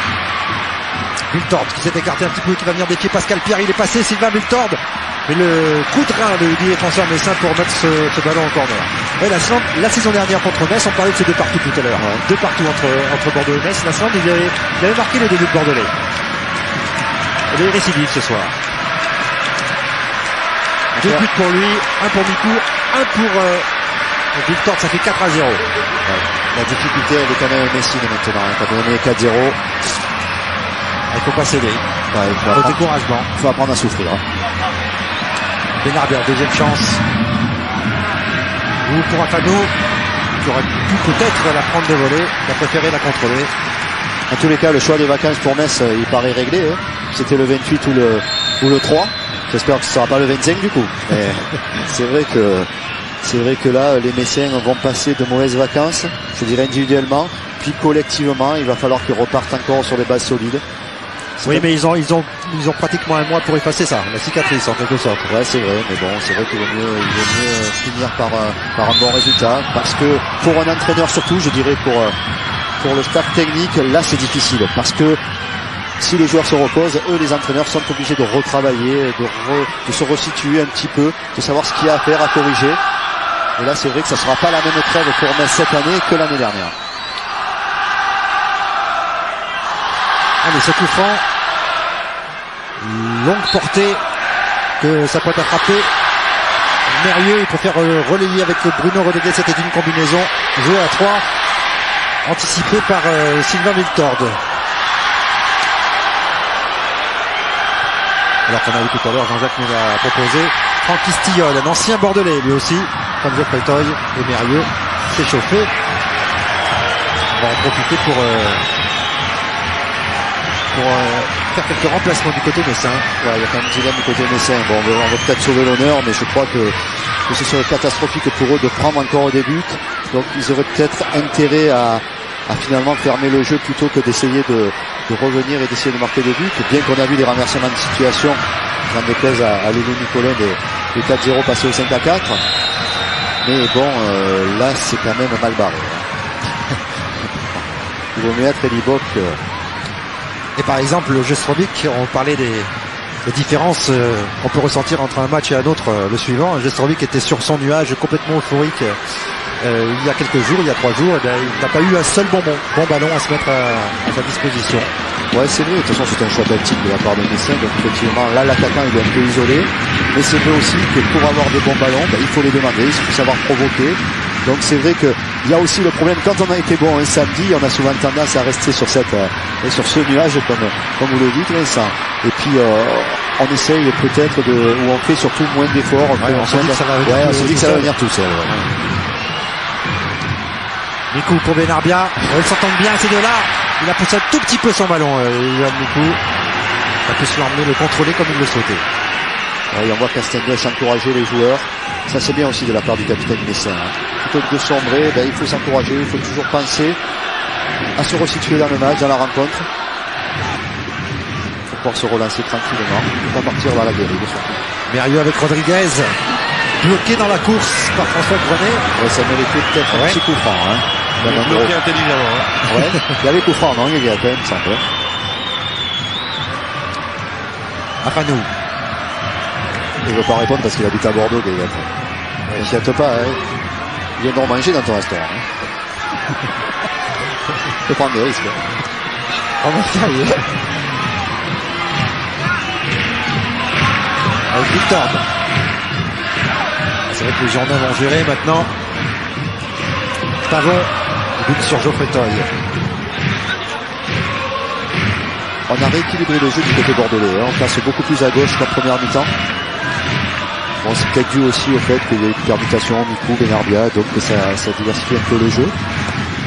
Viltord qui s'est écarté un petit peu, qui va venir défier Pascal Pierre, il est passé, Sylvain Viltord. Mais le coup de rein du défenseur messin pour mettre ce ballon en corner. Ouais, la saison dernière contre Metz, on parlait de ces deux partout tout à l'heure. Ouais. Deux partout entre Bordeaux et Metz. La Sand, il avait marqué le début de Bordelais. Il est récidive ce soir. 2 buts pour lui, un pour Mikou, un pour Viltord, ça fait 4-0. Ouais. La difficulté elle est quand même Messine maintenant. Quand on est 4-0, il faut pas céder. Ouais, au découragement. Il faut apprendre à souffrir. Hein. Benarbia, deuxième chance. Ou pour Afano, qui aurait pu peut-être la prendre de volée, il a préféré la contrôler. En tous les cas, le choix des vacances pour Metz, il paraît réglé. Hein. C'était le 28 ou le 3. J'espère que ce ne sera pas le 25 du coup. Mais c'est vrai que là, les Messins vont passer de mauvaises vacances, je dirais individuellement, puis collectivement, il va falloir qu'ils repartent encore sur des bases solides. Oui, mais ils ont pratiquement un mois pour effacer ça, la cicatrice en quelque sorte. Ouais, c'est vrai, mais bon, c'est vrai qu'il vaut mieux finir par un bon résultat, parce que pour un entraîneur surtout, je dirais pour le staff technique, là c'est difficile, parce que si les joueurs se reposent, eux les entraîneurs sont obligés de retravailler, de se resituer un petit peu, de savoir ce qu'il y a à faire, à corriger. Et là c'est vrai que ça sera pas la même trêve pour Metz cette année que l'année dernière. Allez, ce coup franc, longue portée que ça peut attraper. Mérieux, il préfère relayer avec Bruno Rodriguez, c'était une combinaison jouée à 3, anticipée par Sylvain Viltord. Alors qu'on a vu tout à l'heure, Jean-Jacques nous l'a proposé, Francky Stillol, un ancien Bordelais lui aussi, comme Geoffrey Toy, et Mérieux s'est chauffé. On va en profiter pour faire quelques remplacements du côté messin. Ouais, il y a quand même un dilemme du côté messin. Bon, on va peut-être sauver l'honneur, mais je crois que ce serait catastrophique pour eux de prendre encore des buts. Donc ils auraient peut-être intérêt à finalement fermer le jeu plutôt que d'essayer de revenir et d'essayer de marquer des buts. Bien qu'on a vu des renversements de situation, j'en déplaise à Loulou Nicolin, des 4-0 passés au 5-4. Mais bon, là c'est quand même mal barré. Il vaut mieux être Elibok. Et par exemple, le Gestrovic, on parlait des différences qu'on peut ressentir entre un match et un autre. Le suivant, Gestrovic était sur son nuage complètement euphorique il y a quelques jours, il y a 3 jours. Et il n'a pas eu un seul bon ballon à se mettre à sa disposition. Ouais, c'est vrai. De toute façon, c'est un choix tactique de la part de Messin. Donc effectivement, là, l'attaquant il est un peu isolé. Mais c'est vrai aussi que pour avoir des bons ballons, il faut les demander, il faut savoir provoquer. Donc c'est vrai qu'il y a aussi le problème, quand on a été bon un samedi, on a souvent tendance à rester sur sur ce nuage, comme vous le dites, Vincent. Et puis on essaye peut-être ou on fait surtout moins d'efforts. On se dit que ça va venir tout seul. Mikou pour Benarbia, ils s'entendent bien ces deux-là. Il a poussé un tout petit peu son ballon, Yoann Mikou. Il a pu se l'emmener, le contrôler comme il le souhaitait. Et on voit Castagneux encourager les joueurs. Ça c'est bien aussi de la part du capitaine Messin. Plutôt que de sombrer, il faut s'encourager, il faut toujours penser à se resituer dans le match, dans la rencontre. Il faut pouvoir se relancer tranquillement, il ne faut pas partir dans la dérive surtout. Mérieux avec Rodriguez, bloqué dans la course par François Grenet. Ouais, ça méritait peut-être un petit coup franc. Bloqué intelligemment. Ouais, il y avait coup franc, non, il y a quand même, ça semble. Afanou. Il ne veut pas répondre parce qu'il habite à Bordeaux, Gaël. T'inquiète pas, hein. Il vient de manger dans ton restaurant. Hein. Tu peux prendre des risques. On va faire avec Viltord. C'est vrai que les Girondins vont gérer maintenant. Pavon, but sur Geoffrey Toy. On a rééquilibré le jeu du côté bordelais. On passe beaucoup plus à gauche qu'en première mi-temps. Bon, c'est peut-être dû aussi au fait qu'il y a eu une permutation, Mikou, Benarbia, donc ça diversifie un peu le jeu.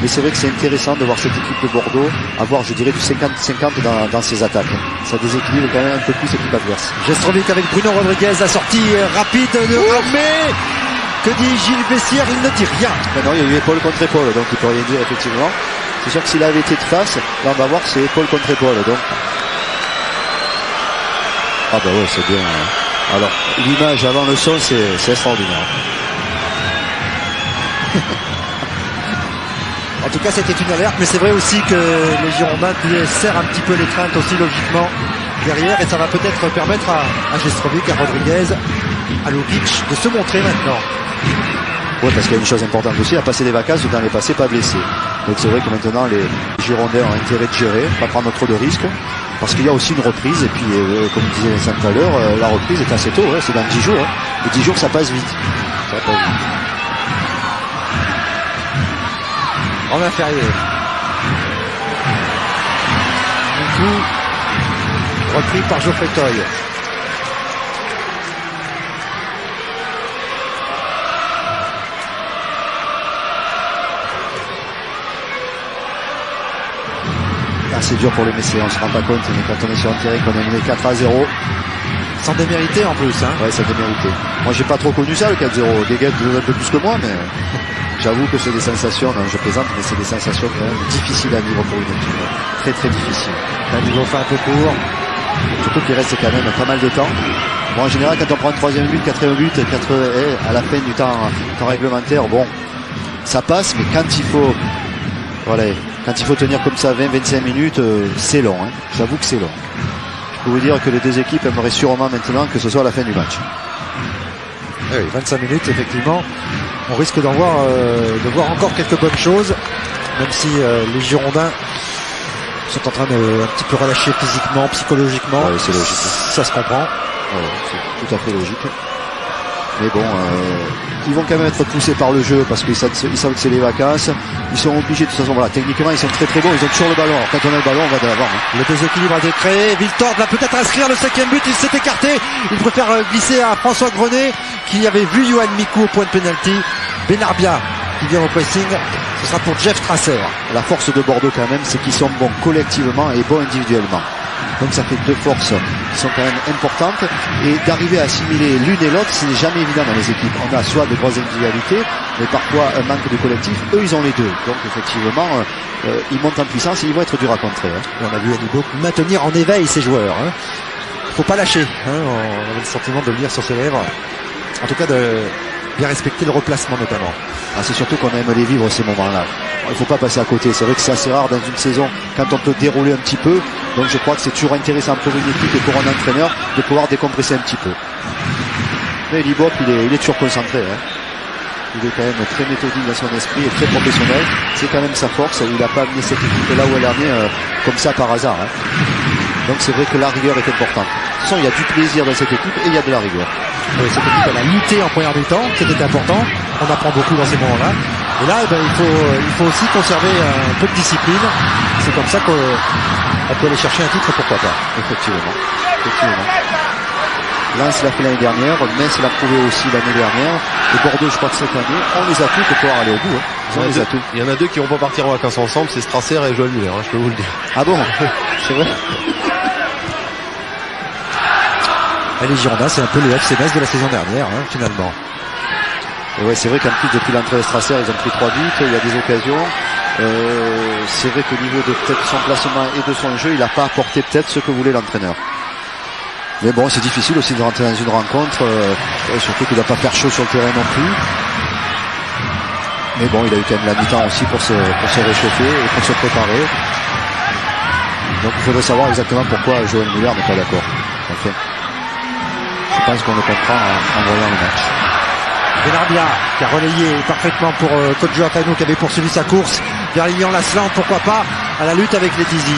Mais c'est vrai que c'est intéressant de voir cette équipe de Bordeaux avoir, je dirais, du 50-50 dans ses attaques. Ça déséquilibre quand même un peu plus l'équipe adverse. Gestrovic avec Bruno Rodriguez, la sortie rapide de Ramé. Que dit Gilles Bessières? Il ne dit rien. Ben non, il y a eu épaule contre épaule, donc il peut rien dire effectivement. C'est sûr que s'il avait été de face, là on va voir c'est épaule contre épaule. Donc. Ah bah ouais, c'est bien. Hein. Alors, l'image avant le son, c'est extraordinaire. En tout cas, c'était une alerte, mais c'est vrai aussi que les Girondins serrent un petit peu les craintes aussi logiquement derrière, et ça va peut-être permettre à Gestrovic, à Rodriguez, à Lukic de se montrer maintenant. Oui, parce qu'il y a une chose importante aussi, il a passé des vacances, dans les passés, pas blessé. Donc c'est vrai que maintenant les Girondins ont intérêt de gérer, pas prendre trop de risques, parce qu'il y a aussi une reprise, et puis comme disait Vincent tout à l'heure, la reprise est assez tôt, hein, c'est dans 10 jours. Hein. Les 10 jours, ça passe vite. Ça passe vite. Romain Ferrier. Du coup, repris par Geoffrey Toye. C'est dur pour les Messieurs, on se rend pas compte, mais quand on est sur un terrain qu'on est mené 4-0. Sans démériter en plus, hein. Ouais, ça démérité. Moi j'ai pas trop connu ça le 4-0. Des gars un peu plus que moi, mais j'avoue que c'est des sensations, non, je plaisante, mais c'est des sensations quand même difficiles à vivre pour une équipe. Très très difficile. Un niveau fin un peu court. Surtout qu'il reste quand même pas mal de temps. Bon, en général, quand on prend 3e but, 4e but, à la fin du temps réglementaire, bon, ça passe, mais quand il faut, voilà, quand il faut tenir comme ça 20-25 minutes, c'est long. Hein. J'avoue que c'est long. Je peux vous dire que les deux équipes aimeraient sûrement maintenant que ce soit la fin du match. Oui, 25 minutes, effectivement. On risque de voir encore quelques bonnes choses, même si les Girondins sont en train de un petit peu relâcher physiquement, psychologiquement. Ouais, c'est logique. Ça se comprend. Ouais, c'est tout à fait logique. Mais bon, ils vont quand même être poussés par le jeu parce qu'ils savent que c'est les vacances. Ils sont obligés de toute façon. Voilà, techniquement, ils sont très très bons. Ils ont toujours le ballon. Alors, quand on a le ballon, on va de l'avant. Hein. Le déséquilibre a été créé. Viltord va peut-être inscrire le 5e but. Il s'est écarté. Il préfère glisser à François Grenet qui avait vu Yoann Mikou au point de pénalty. Benarbia qui vient au pressing. Ce sera pour Jeff Trasser. La force de Bordeaux quand même, c'est qu'ils sont bons collectivement et bons individuellement. Donc ça fait deux forces qui sont quand même importantes, et d'arriver à assimiler l'une et l'autre, ce n'est jamais évident dans les équipes. On a soit de grosses individualités, mais parfois un manque de collectif. Eux, ils ont les deux. Donc effectivement, ils montent en puissance et ils vont être durs à contrer. Hein. Et on a vu Anibok maintenir en éveil ses joueurs. Hein. Faut pas lâcher. Hein. On avait le sentiment de le lire sur ses lèvres. En tout cas, de bien respecter le replacement notamment. Ah, c'est surtout qu'on aime les vivre ces moments-là. Il ne faut pas passer à côté. C'est vrai que c'est assez rare dans une saison quand on peut dérouler un petit peu. Donc je crois que c'est toujours intéressant pour une équipe et pour un entraîneur de pouvoir décompresser un petit peu. Mais Libop, il est toujours concentré. Hein. Il est quand même très méthodique dans son esprit et très professionnel. C'est quand même sa force. Il n'a pas amené cette équipe là où elle en est comme ça par hasard. Hein. Donc c'est vrai que la rigueur est importante. De toute façon, il y a du plaisir dans cette équipe et il y a de la rigueur. Oui, cette équipe, elle a lutté en première mi-temps, c'était important. On apprend beaucoup dans ces moments-là. Et là, il faut aussi conserver un peu de discipline. C'est comme ça qu'on peut aller chercher un titre, pourquoi pas. Effectivement. Lens l'a fait l'année dernière, Metz l'a prouvé aussi l'année dernière. Et Bordeaux, je crois que cette année, on les a tous pour pouvoir aller au bout. Hein. Il y en a deux qui vont pas partir en vacances ensemble, c'est Strasser et Joël Muller, hein, je peux vous le dire. Ah bon? C'est vrai? Et les Girondins, c'est un peu le FC Metz de la saison dernière, hein, finalement. Et ouais, c'est vrai qu'en plus, depuis l'entrée de Strasser, ils ont pris 3 buts, il y a des occasions. C'est vrai qu'au niveau de peut-être son placement et de son jeu, il n'a pas apporté peut-être ce que voulait l'entraîneur. Mais bon, c'est difficile aussi de rentrer dans une rencontre, surtout qu'il ne va pas faire chaud sur le terrain non plus. Mais bon, il a eu quand même la mi-temps aussi pour se réchauffer et pour se préparer. Donc il faudrait savoir exactement pourquoi Joël Muller n'est pas d'accord. Enfin, je pense qu'on le comprend en voyant le match. Benarbia qui a relayé parfaitement pour Kodjo Akano qui avait poursuivi sa course vers Lilian Lasland, pourquoi pas, à la lutte avec Letizy.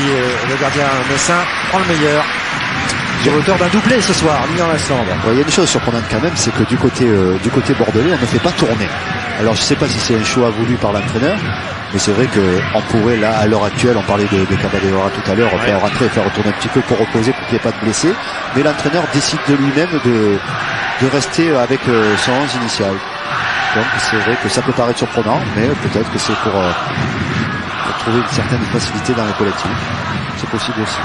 Le gardien messin prend le meilleur. Sur l'auteur d'un doublé ce soir, Lilian Lasland. Il y a une chose surprenante quand même, c'est que du côté bordelais, on ne fait pas tourner. Alors je ne sais pas si c'est un choix voulu par l'entraîneur, mais c'est vrai qu'on pourrait là, à l'heure actuelle, on parlait de Caballero tout à l'heure, faire rentrer et faire retourner un petit peu pour reposer, pour qu'il n'y ait pas de blessés. Mais l'entraîneur décide de lui-même de rester avec son 11 initial. Donc c'est vrai que ça peut paraître surprenant, mais peut-être que c'est pour trouver une certaine facilité dans les collectifs. C'est possible aussi.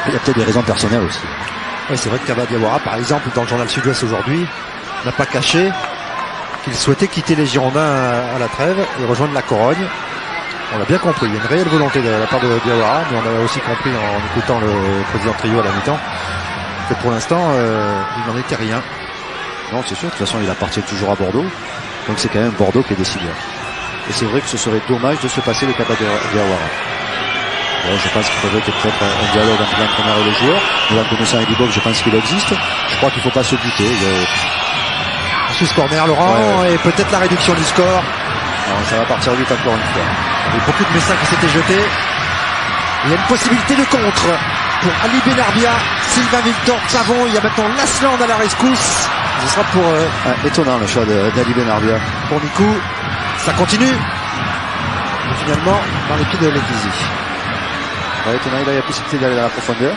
Il y a peut-être des raisons personnelles aussi. Oui, c'est vrai que Kaba Diawara, par exemple, dans le journal Sud-Ouest aujourd'hui, n'a pas caché qu'il souhaitait quitter les Girondins à la trêve et rejoindre la Corogne. On l'a bien compris, il y a une réelle volonté de la part de Diawara, mais on a aussi compris en écoutant le président Trio à la mi-temps que pour l'instant, il n'en était rien. Non, c'est sûr, de toute façon, il appartient toujours à Bordeaux. Donc c'est quand même Bordeaux qui est décideur. Et c'est vrai que ce serait dommage de se passer de Kaba Diawara. Bon, je pense qu'il faudrait peut-être un dialogue entre l'entraîneur et le joueur. Mais en connaissant Eddie Bob, je pense qu'il existe. Je crois qu'il ne faut pas se buter. Ensuite, corner, Laurent, et peut-être la réduction du score. Alors, ça va partir vite encore une fois. Il y avait beaucoup de Messins qui s'étaient jetés. Il y a une possibilité de contre pour Ali Benarbia, Sylvain Victor, Pavon. Il y a maintenant Lasland à la rescousse. Ce sera pour... étonnant le choix d'Ali Benarbia. Pour Nikou. Ça continue. Et finalement, dans les pieds de Letizy. Ouais, étonnant, il a la possibilité d'aller dans la profondeur.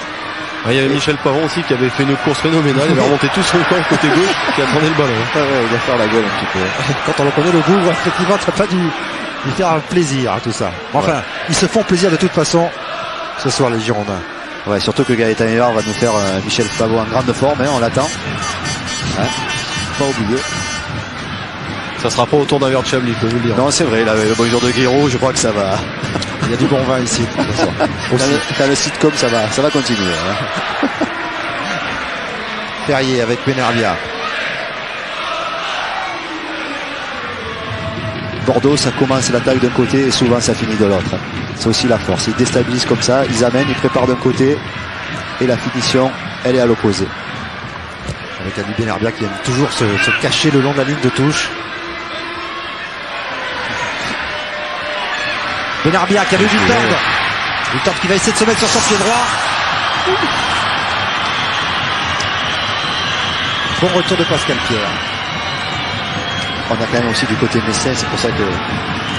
Il y avait Michel Pavon aussi qui avait fait une course phénoménale. Il avait remonté tout son camp côté gauche qui attendait le ballon. Ouais, il doit faire la gueule un petit peu. Quand on le connaît, le goût, effectivement, ça n'a pas dû lui faire un plaisir, tout ça. Enfin, ils se font plaisir de toute façon ce soir, les Girondins. Ouais, surtout que Gaëtan Hillard va nous faire Michel Pavon en grande forme, hein, on l'attend. Hein, pas oublier. Ça sera pas autour d'un verre de Chablis, je peux vous le dire. Non, c'est vrai, là, le bonjour de Guiraud, je crois que ça va. Il y a du bon vin ici. Dans le sitcom, ça va continuer. Hein. Perrier avec Benarbia. Bordeaux, ça commence l'attaque d'un côté et souvent ça finit de l'autre. C'est aussi la force. Ils déstabilisent comme ça, ils amènent, ils préparent d'un côté et la finition, elle est à l'opposé. Avec Ali Benarbia qui aime toujours se cacher le long de la ligne de touche. Benarbia qui a le Viltord. Viltord qui va essayer de se mettre sur son pied droit. Bon retour de Pascal Pierre. On a quand même aussi du côté messin, c'est pour ça que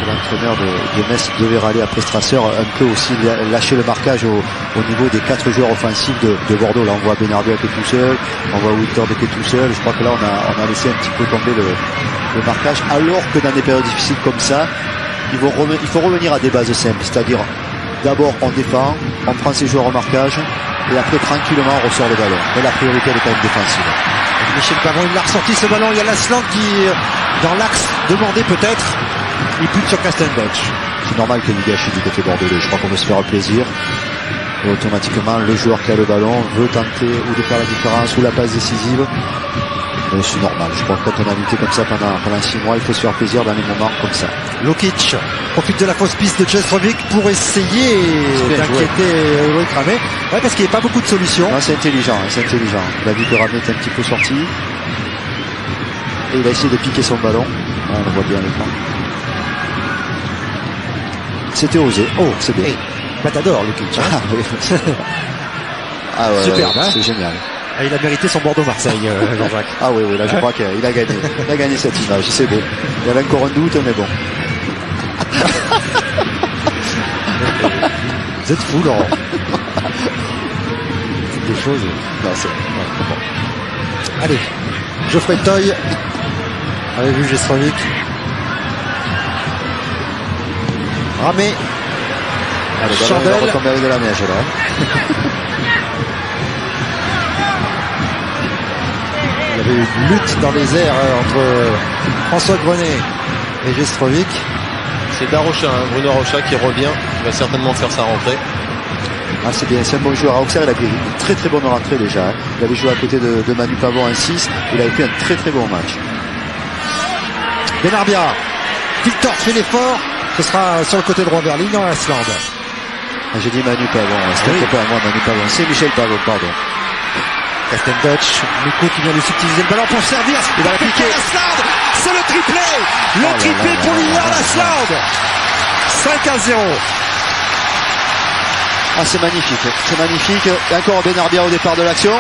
l'entraîneur de Metz devait râler après Strasser, un peu aussi lâcher le marquage au niveau des 4 joueurs offensifs de Bordeaux. Là on voit Benarbia qui est tout seul, on voit Viltord qui est tout seul. Je crois que là on a laissé un petit peu tomber le marquage, alors que dans des périodes difficiles comme ça, il faut revenir à des bases simples, c'est-à-dire d'abord on défend, on prend ses joueurs au marquage et après tranquillement on ressort le ballon. Mais la priorité elle est quand même défensive. Et Michel Pavon il a ressorti ce ballon, il y a Lasland qui dans l'axe demandé peut-être, il bute sur Castenbach. C'est normal qu'il gâche du côté bordelais, je crois qu'on veut se faire plaisir et automatiquement le joueur qui a le ballon veut tenter ou de faire la différence ou la passe décisive. C'est normal, je crois que quand on a lutté comme ça pendant 6 mois, il faut se faire plaisir dans les moments comme ça. Lokic profite de la fausse piste de Chestrovic pour essayer d'inquiéter Loïc Ramé. Ouais, parce qu'il n'y a pas beaucoup de solutions. Non, c'est intelligent, c'est intelligent. Il a vu que Ramé était un petit peu sorti. Et il a essayé de piquer son ballon. Ah, on le voit bien à l'écran. C'était osé. Oh, c'est bien. Matador, Lokic. Ah, oui. Ah ouais, superbe, ouais, hein, c'est génial. Ah, il a mérité son Bordeaux-Marseille, Jean-Jacques. Ah oui, là je crois qu'il a gagné cette image, c'est beau. Il y avait encore un doute, mais bon. Vous êtes fou, Laurent. C'est des choses. Non, c'est bon. Allez, Geoffrey Toy. Avez vu Gestrovic. Ramé. Allez, Chandel. il va retomber avec de la neige là. Il y avait une lutte dans les airs entre François Grenet et Gestrovic. C'est Darocha, hein, Bruno Rocha qui revient, qui va certainement faire sa rentrée. Ah, c'est bien, c'est un bon joueur. À Auxerre, il a fait une très très bonne rentrée déjà. Hein. Il avait joué à côté de Manu Pavon en 6. Il avait fait un très très bon match. Benarbia. Victor fait l'effort. Ce sera sur le côté droit vers ligne en Asland. Ah, j'ai dit Manu Pavon. C'était pas moi, Manu Pavon. C'est Michel Pavon, pardon. Castenbach, Nico qui vient lui subtiliser le ballon pour servir. Il va la piquer. C'est le triplé. Le triplé pour Lilian Lasland. 5-0. Ah, c'est magnifique. C'est magnifique. Et encore Benarbia au départ de l'action.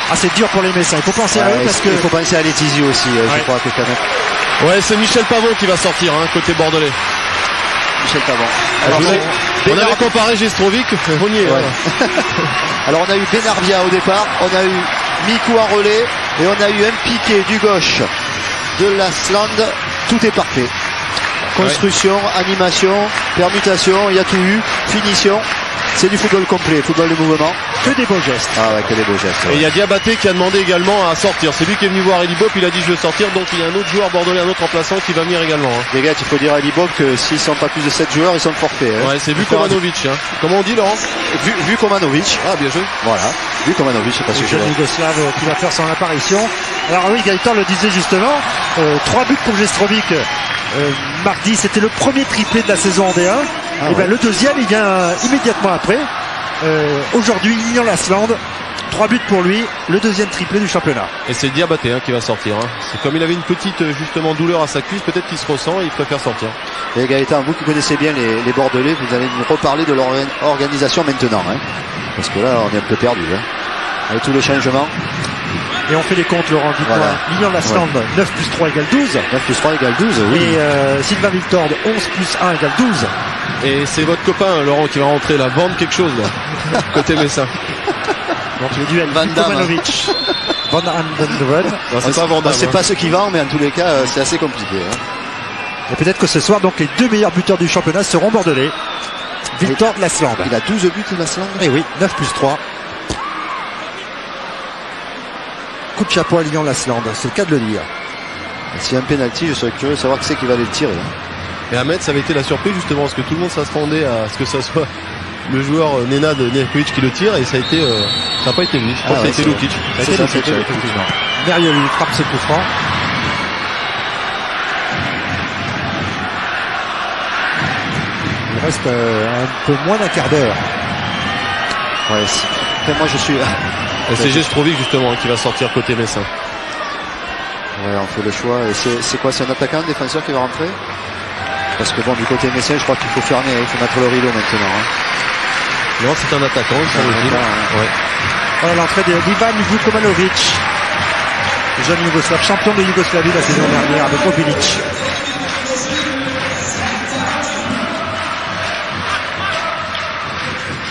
Ah, c'est dur pour les Messins. Il faut penser à eux parce que. Il faut penser à Letizy aussi. Je crois que quand même. Ouais, c'est Michel Pavon qui va sortir, hein, côté bordelais. Michel Pavon. Alors, on avait comparé Gestrovic, on y est. Ouais. Alors on a eu Benarbia au départ, on a eu Mikou en relais et on a eu un piqué du gauche de l'Asland, tout est parfait. Construction, animation, permutation, il y a tout eu, finition. C'est du football complet, football de mouvement. Que des beaux gestes. Ah ouais, que des beaux gestes. Et il y a Diabaté qui a demandé également à sortir. C'est lui qui est venu voir Eli Bopp, il a dit je veux sortir, donc il y a un autre joueur bordelais, un autre remplaçant qui va venir également. Les gars, il faut dire à Eli Bopp que s'ils sont pas plus de 7 joueurs, ils sont forfaits. Ouais, c'est Vukomanovic. Comment on dit, Laurent? Vukomanovic. Ah, bien joué. Voilà. Vukomanovic, c'est pas Le ce que jeune Yougoslave qui va faire son apparition. Alors oui, Gaëtan le disait justement, 3 buts pour Gestrovic. Mardi, c'était le premier triplé de la saison en D1. Et ben, le deuxième, il vient immédiatement après. Aujourd'hui, Lilian Lasland, 3 buts pour lui, le deuxième triplé du championnat. Et c'est Diabaté qui va sortir. C'est comme il avait une petite justement douleur à sa cuisse, peut-être qu'il se ressent et il préfère sortir. Et Gaëtan, vous qui connaissez bien les Bordelais, vous allez nous reparler de leur organisation maintenant. Parce que là, on est un peu perdu. Avec tous les changements. Et on fait les comptes, Laurent, dites-moi. Voilà. Lilian Lasland, 9 plus 3 égale 12. 9 plus 3 égale 12, oui. Et Sylvain Viltord, 11 plus 1 égale 12. Et c'est votre copain, Laurent, qui va rentrer là, vendre quelque chose, là, côté Messin. Donc le duel Van Damme. Vukomanovic, Van Andenderen. Non, c'est pas vendable. C'est pas ce qui vend, mais en tous les cas, c'est assez compliqué. Et peut-être que ce soir, donc, les 2 meilleurs buteurs du championnat seront bordelais. Viltord, Lasland. Il a 12 buts, Lasland. Et oui, 9 plus 3. Coup de chapeau à Lilian Lasland, c'est le cas de le dire. S'il y a un penalty, je serais curieux de savoir qui c'est qui va aller le tirer. Et Ahmed, ça avait été la surprise justement, parce que tout le monde s'attendait à ce que ça soit le joueur Nenad Nerkovic qui le tire, et ça a été, ça n'a pas été lui. Je crois que ça a été Lukic. Ça a été Lukic, effectivement. Merrieux lui frappe ce coup franc. Il reste un peu moins d'un quart d'heure. Ouais, enfin, moi je suis. Et c'est Gestrovic justement qui va sortir côté Messin. Ouais, on fait le choix. Et c'est quoi? C'est un attaquant, un défenseur qui va rentrer? Parce que bon, du côté Messin, je crois qu'il faut fermer, il faut mettre le rideau maintenant. Non, c'est un attaquant, il semble-t-il. Ouais. Voilà l'entrée d'Ivan Vukomanovic, le jeune Yougoslave, champion de Yougoslavie la saison dernière avec Obilic.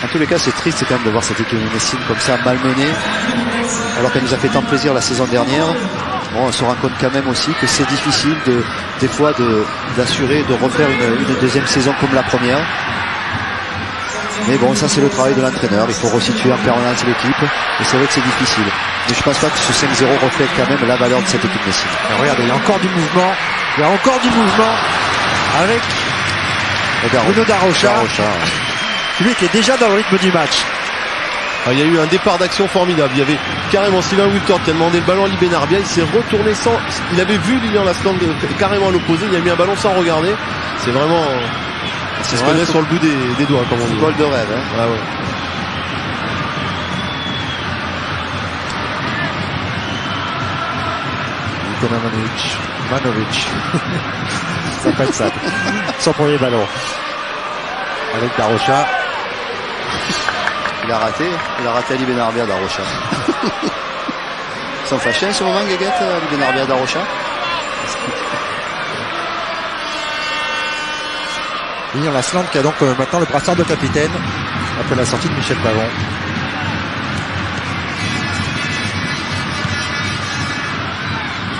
En tous les cas, c'est triste quand même de voir cette équipe de Messine comme ça, malmenée, alors qu'elle nous a fait tant plaisir la saison dernière. Bon, on se rend compte quand même aussi que c'est difficile des fois d'assurer, de refaire une deuxième saison comme la première. Mais bon, ça c'est le travail de l'entraîneur, il faut resituer en permanence l'équipe, et c'est vrai que c'est difficile. Mais je pense pas que ce 5-0 reflète quand même la valeur de cette équipe Messine. Regardez, il y a encore du mouvement, avec Bruno Darocha. Lui qui est déjà dans le rythme du match. Il y a eu un départ d'action formidable. Il y avait carrément Sylvain Viltord qui a demandé le ballon à Lee Benarbia. Il s'est retourné sans. Il avait vu Lilian Lasland carrément à l'opposé. Il a mis un ballon sans regarder. C'est vraiment. C'est ce qu'on est sur le bout des doigts, comme on dit. Football de rêve. Ah ouais. Manovic. Ça s'appelle ça. Son premier ballon. Avec Darocha. Il a raté Ali Benarbia Darocha. Ils sont fâchés en ce moment, Guéguette, Ali Benarbia Darocha. Lilian Lasland qui a donc maintenant le brassard de capitaine après la sortie de Michel Pavon.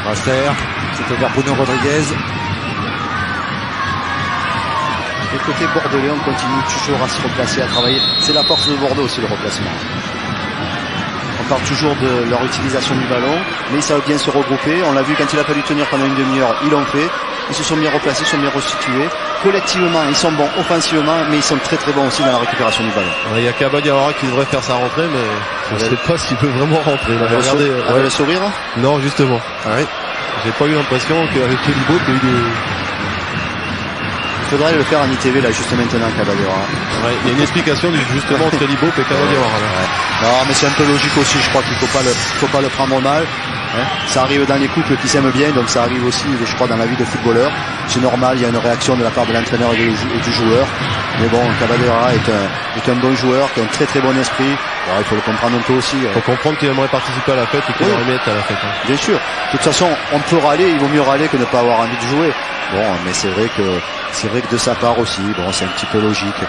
Raster, c'était vers Bruno Rodriguez. Et côté bordelais, on continue toujours à se replacer, à travailler. C'est la force de Bordeaux aussi, le replacement. On parle toujours de leur utilisation du ballon, mais ils savent bien se regrouper. On l'a vu quand il a fallu tenir pendant une demi-heure, ils l'ont fait. Ils se sont bien replacés, ils sont bien restitués. Collectivement, ils sont bons offensivement, mais ils sont très très bons aussi dans la récupération du ballon. Il y a Kaba Diawara qui devrait faire sa rentrée, mais je ne sais pas s'il peut vraiment rentrer. Avec le sourire? Non, justement. Oui. J'ai pas eu l'impression qu'avec Eli Bopp, il y a eu des... Il faudrait le faire en ITV là juste maintenant, Kaba Diawara. Ouais, il y a une explication justement entre Eli Bopp et Kaba Diawara. Ouais. Non, mais c'est un peu logique aussi. Je crois qu'il faut pas le prendre mal. Ça arrive dans les couples qui s'aiment bien, donc ça arrive aussi, je crois, dans la vie de footballeur. C'est normal, il y a une réaction de la part de l'entraîneur et du joueur. Mais bon, Kaba Diawara est un bon joueur, qui a un très très bon esprit. Bon, il faut le comprendre un peu aussi. Il faut comprendre qu'il aimerait participer à la fête et qu'il aimerait être à la fête. Bien sûr. De toute façon, on peut râler, il vaut mieux râler que ne pas avoir envie de jouer. Bon, mais c'est vrai que de sa part aussi, bon, c'est un petit peu logique.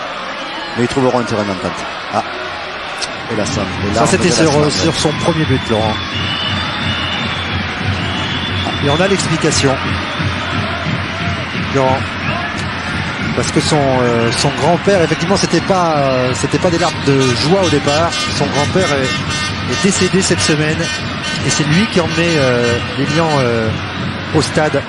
Mais ils trouveront un terrain d'entente. Ah. Et là, ça c'était sur son premier but, Laurent. Et on a l'explication. Laurent. Parce que son grand-père, effectivement, c'était pas des larmes de joie au départ. Son grand-père est décédé cette semaine et c'est lui qui emmenait Lilian au stade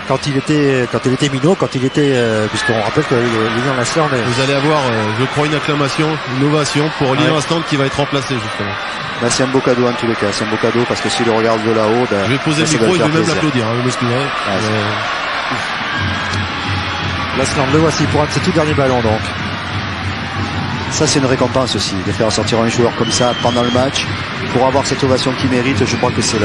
quand il était minot, puisqu'on rappelle que Lilian Lasland. Vous allez avoir, je crois, une acclamation, une ovation pour Lilian Lasland qui va être remplacé justement. Là, c'est un beau cadeau en tous les cas. C'est un beau cadeau parce que s'il le regarde de là-haut, je vais poser le micro, il veut même l'applaudir. Je m'excuserai. Lasland, le voici pour un de ses tout derniers ballons donc. Ça, c'est une récompense aussi, de faire sortir un joueur comme ça pendant le match pour avoir cette ovation qu'il mérite. Je crois que c'est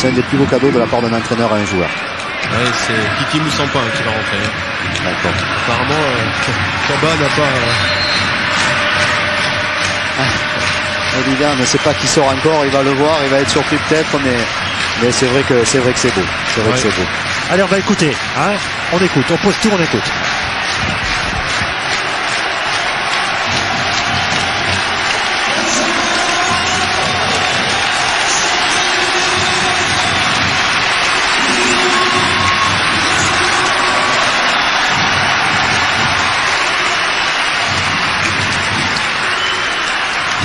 un des plus beaux cadeaux de la part d'un entraîneur à un joueur. Ouais, c'est Kiki Moussampin qui va rentrer. D'accord. Apparemment, Kaba n'a pas. Olivia ne sait pas qui sort encore. Il va le voir, il va être surpris peut-être, mais c'est vrai que c'est beau. C'est vrai que c'est beau. Allez, on va écouter. Hein, on écoute, on pose tout, on écoute.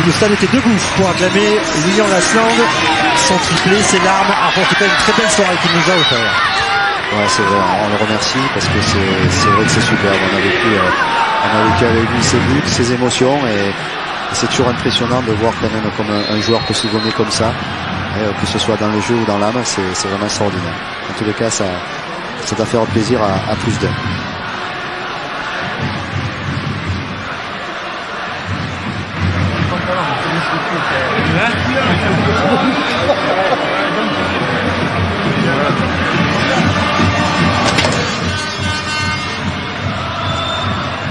Le stade était debout pour acclamer Lilian Lasland, son triplé, ses larmes, en tout cas une très belle soirée qu'il nous a offert. Ouais, c'est vrai, on le remercie parce que c'est vrai que c'est superbe. On a vécu avec lui ses buts, ses émotions et c'est toujours impressionnant de voir quand même comme un joueur peut se donner comme ça, que ce soit dans le jeu ou dans l'âme, c'est vraiment extraordinaire. En tous les cas, ça doit faire plaisir à plus d'un.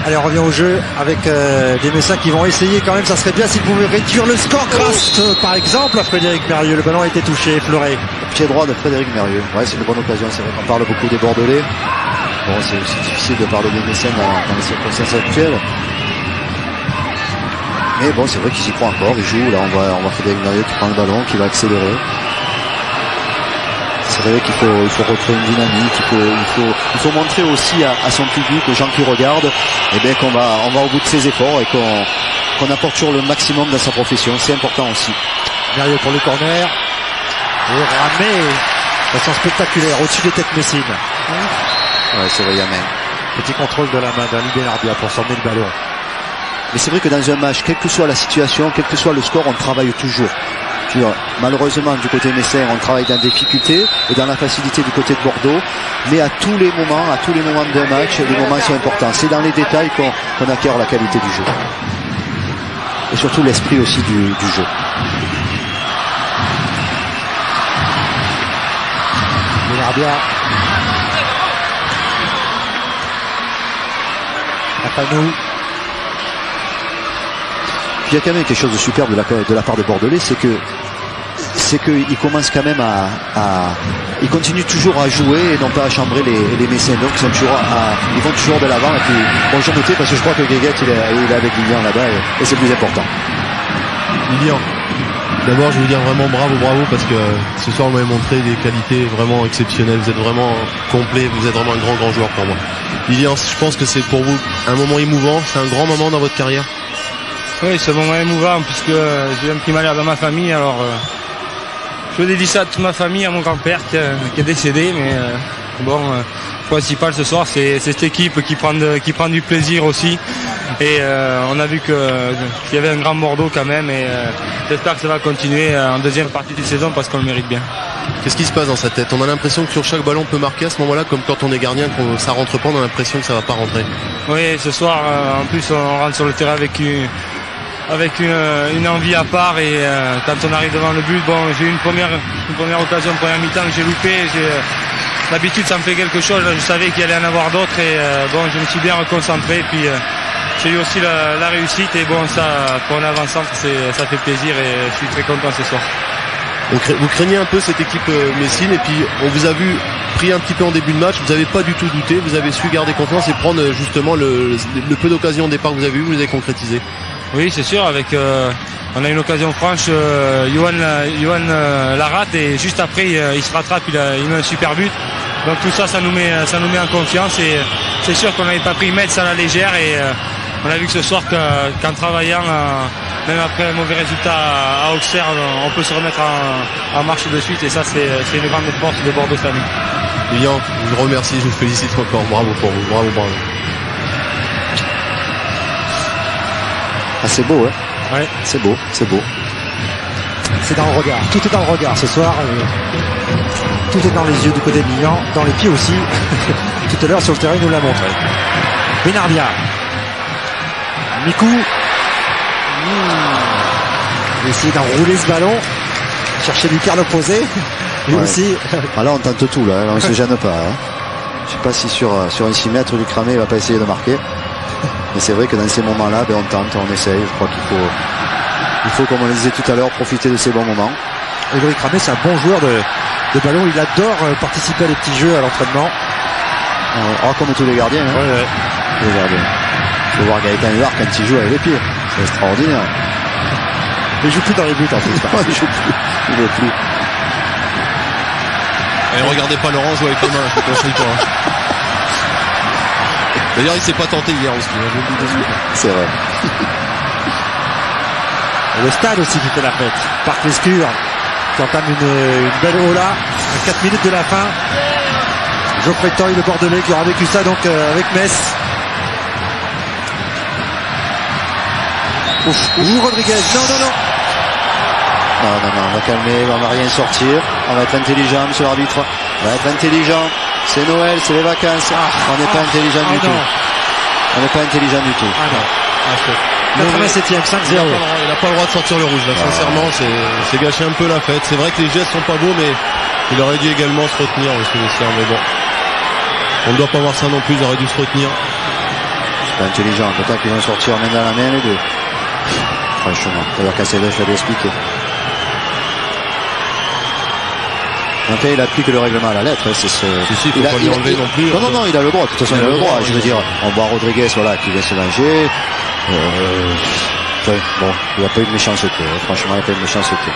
Allez, on revient au jeu avec des Messins qui vont essayer quand même. Ça serait bien s'ils pouvaient réduire le score grâce par exemple à Frédéric Mérieux. Le ballon a été touché, effleuré. Pied droit de Frédéric Mérieux. Ouais, c'est une bonne occasion. C'est vrai qu'on parle beaucoup des Bordelais. Bon, c'est aussi difficile de parler des Messins dans les circonstances actuelles. Mais bon, c'est vrai qu'il s'y croit encore. Il joue. Là, on voit Frédéric Mérieux qui prend le ballon, qui va accélérer. C'est vrai qu'il faut retrouver une dynamique, il faut montrer aussi à son public, aux gens qui regardent, qu'on va au bout de ses efforts et qu'on apporte toujours le maximum dans sa profession. C'est important aussi. Mérieux pour le corner. Et ramé de façon spectaculaire au-dessus des têtes messines. Ouais, c'est vrai, Yamin. Petit contrôle de la main d'Ali Benarbia pour s'emmener le ballon. Mais c'est vrai que dans un match, quelle que soit la situation, quel que soit le score, on travaille toujours. Malheureusement, du côté messin, on travaille dans la difficulté et dans la facilité du côté de Bordeaux. Mais à tous les moments d'un match, les moments sont importants. C'est dans les détails qu'on acquiert la qualité du jeu. Et surtout l'esprit aussi du jeu. Benarbia. Apanou. Il y a quand même quelque chose de superbe de la part des Bordelais, c'est qu'ils commencent quand même ils continuent toujours à jouer et non pas à chambrer les Messins. Donc ils vont toujours de l'avant. Et puis, bon, j'en notais parce que je crois que Guéguette il est avec Lilian là-bas et c'est le plus important. Lilian, d'abord je veux dire vraiment bravo parce que ce soir vous m'avez montré des qualités vraiment exceptionnelles. Vous êtes vraiment complet, vous êtes vraiment un grand joueur pour moi. Lilian, je pense que c'est pour vous un moment émouvant, c'est un grand moment dans votre carrière. Oui, c'est un moment émouvant puisque j'ai un petit malheur dans ma famille, alors je dédie ça à toute ma famille, à mon grand-père qui est décédé, mais le principal ce soir c'est cette équipe qui prend du plaisir aussi et on a vu qu'il y avait un grand Bordeaux quand même et j'espère que ça va continuer en deuxième partie de saison parce qu'on le mérite bien. Qu'est-ce qui se passe dans sa tête? On a l'impression que sur chaque ballon on peut marquer à ce moment-là, comme quand on est gardien, quand ça rentre pas, on a l'impression que ça va pas rentrer. Oui, ce soir en plus on rentre sur le terrain avec une envie à part et quand on arrive devant le but, j'ai eu une première occasion, première mi-temps que j'ai loupé. D'habitude ça me fait quelque chose, là, je savais qu'il allait en avoir d'autres et je me suis bien reconcentré et puis j'ai eu aussi la réussite et ça pour un avant-centre ça fait plaisir et je suis très content ce soir. Vous craignez un peu cette équipe messine et puis on vous a vu pris un petit peu en début de match, vous n'avez pas du tout douté, vous avez su garder confiance et prendre justement le peu d'occasions au départ que vous avez eu, vous les avez concrétisées. Oui, c'est sûr, avec on a une occasion franche, Yohan la rate et juste après il se rattrape, il met un super but. Donc tout ça, ça nous met en confiance et c'est sûr qu'on n'avait pas pris Metz à la légère et on a vu que ce soir qu'en travaillant, même après un mauvais résultat à Auxerre, on peut se remettre en marche de suite et ça c'est une grande force de Bordeaux cette année. Lilian, je vous remercie, je vous félicite encore, bravo pour vous, bravo. Ah, c'est beau, hein. Ouais. C'est beau. C'est dans le regard, tout est dans le regard ce soir. Tout est dans les yeux du côté de Lilian, dans les pieds aussi. Tout à l'heure sur le terrain, il nous l'a montré. Benarbia. Mikou. Il va essayer d'enrouler ce ballon. Chercher du quart opposé. Lui aussi. Ah, là, on tente tout, là on se gêne pas. Hein. Je sais pas si sur un 6 mètres du cramé, il va pas essayer de marquer. Mais c'est vrai que dans ces moments-là, on tente, on essaye. Je crois qu'il faut, comme on le disait tout à l'heure, profiter de ces bons moments. Grégory Cramé, c'est un bon joueur de ballon. Il adore participer à des petits jeux à l'entraînement. Comme tous les gardiens. Hein. Ouais. Tous les gardiens. Il faut voir Gaëtan Huard quand il joue avec les pieds. C'est extraordinaire. Il joue plus dans les buts en plus. Il est plus. Et regardez pas Laurent jouer avec les mains, je vous conseille pas. Hein. D'ailleurs, il s'est pas tenté hier aussi, je vous le dis de suite. C'est vrai. Et le stade aussi qui fait la fête. Parc Lescure qui entame une belle ola à 4 minutes de la fin. Geoffrey Toy, le Bordelais, qui aura vécu ça donc avec Metz. Rodriguez, non. Non, on va calmer, on va rien sortir. On va être intelligent, monsieur l'arbitre. On va être intelligent. C'est Noël, c'est les vacances. On n'est pas intelligent du tout. On n'est pas intelligent du tout. 87e, 5-0. Il n'a pas le droit de sortir le rouge, là. Sincèrement, c'est gâcher un peu la fête. C'est vrai que les gestes sont pas beaux, mais il aurait dû également se retenir, monsieur Messier. Mais bon, on ne doit pas voir ça non plus, il aurait dû se retenir. C'est pas intelligent. Peut-être qu'ils vont sortir main dans la main, les deux. Franchement, d'ailleurs, Caceres l'avait expliqué. Donc il applique le règlement à la lettre. C'est ce... Si, faut pas lui enlever non plus. Non, il a le droit. De toute façon, il a le droit. Je veux dire, on voit Rodriguez, qui vient se venger. Bon, il n'y a pas eu de méchanceté. Franchement, il n'y a pas eu de méchanceté.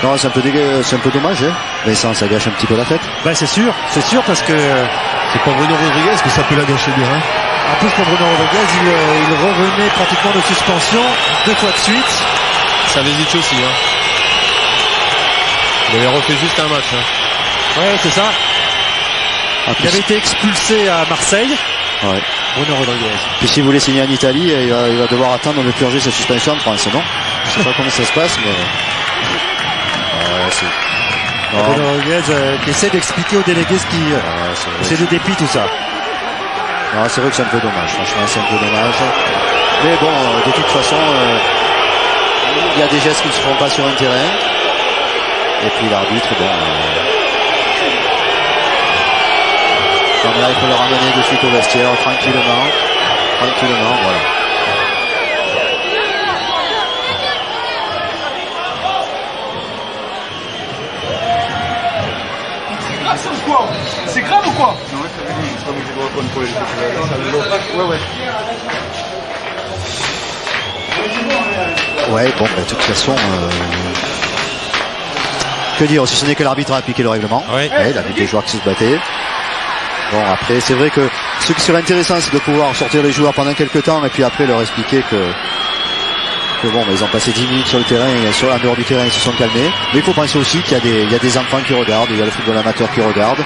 Non, c'est un peu dommage. Vincent, ça gâche un petit peu la fête. C'est sûr parce que c'est pas Bruno Rodriguez que ça peut la gâcher bien. Hein. En plus, pour Bruno Rodriguez, il revenait pratiquement de suspension 2 fois de suite. Ça Vezic aussi. Hein. Il avait refait juste un match. Hein. Ouais, c'est ça. Il avait été expulsé à Marseille. Ouais. Bruno Rodriguez. Puis si vous voulez signer en Italie, il va devoir attendre de purger sa suspension en France, non? Je sais pas comment ça se passe, mais... Bruno Rodriguez qui essaie d'expliquer aux délégués c'est le dépit, tout ça. Non, c'est vrai que c'est un peu dommage. Franchement, c'est un peu dommage. Mais bon, de toute façon, il y a des gestes qui ne se feront pas sur un terrain. Et puis l'arbitre, comme là, il faut le ramener de suite au vestiaire, tranquillement, voilà. C'est grave ou quoi? Ouais, bon, de toute façon... Que dire, si ce n'est que l'arbitre a appliqué le règlement. Ouais. Il a vu des joueurs qui se battaient. Bon, après, c'est vrai que ce qui serait intéressant, c'est de pouvoir sortir les joueurs pendant quelques temps et puis après leur expliquer que bon, ils ont passé 10 minutes sur le terrain et en dehors du terrain, ils se sont calmés. Mais il faut penser aussi qu'il y a des enfants qui regardent, il y a le football amateur qui regarde.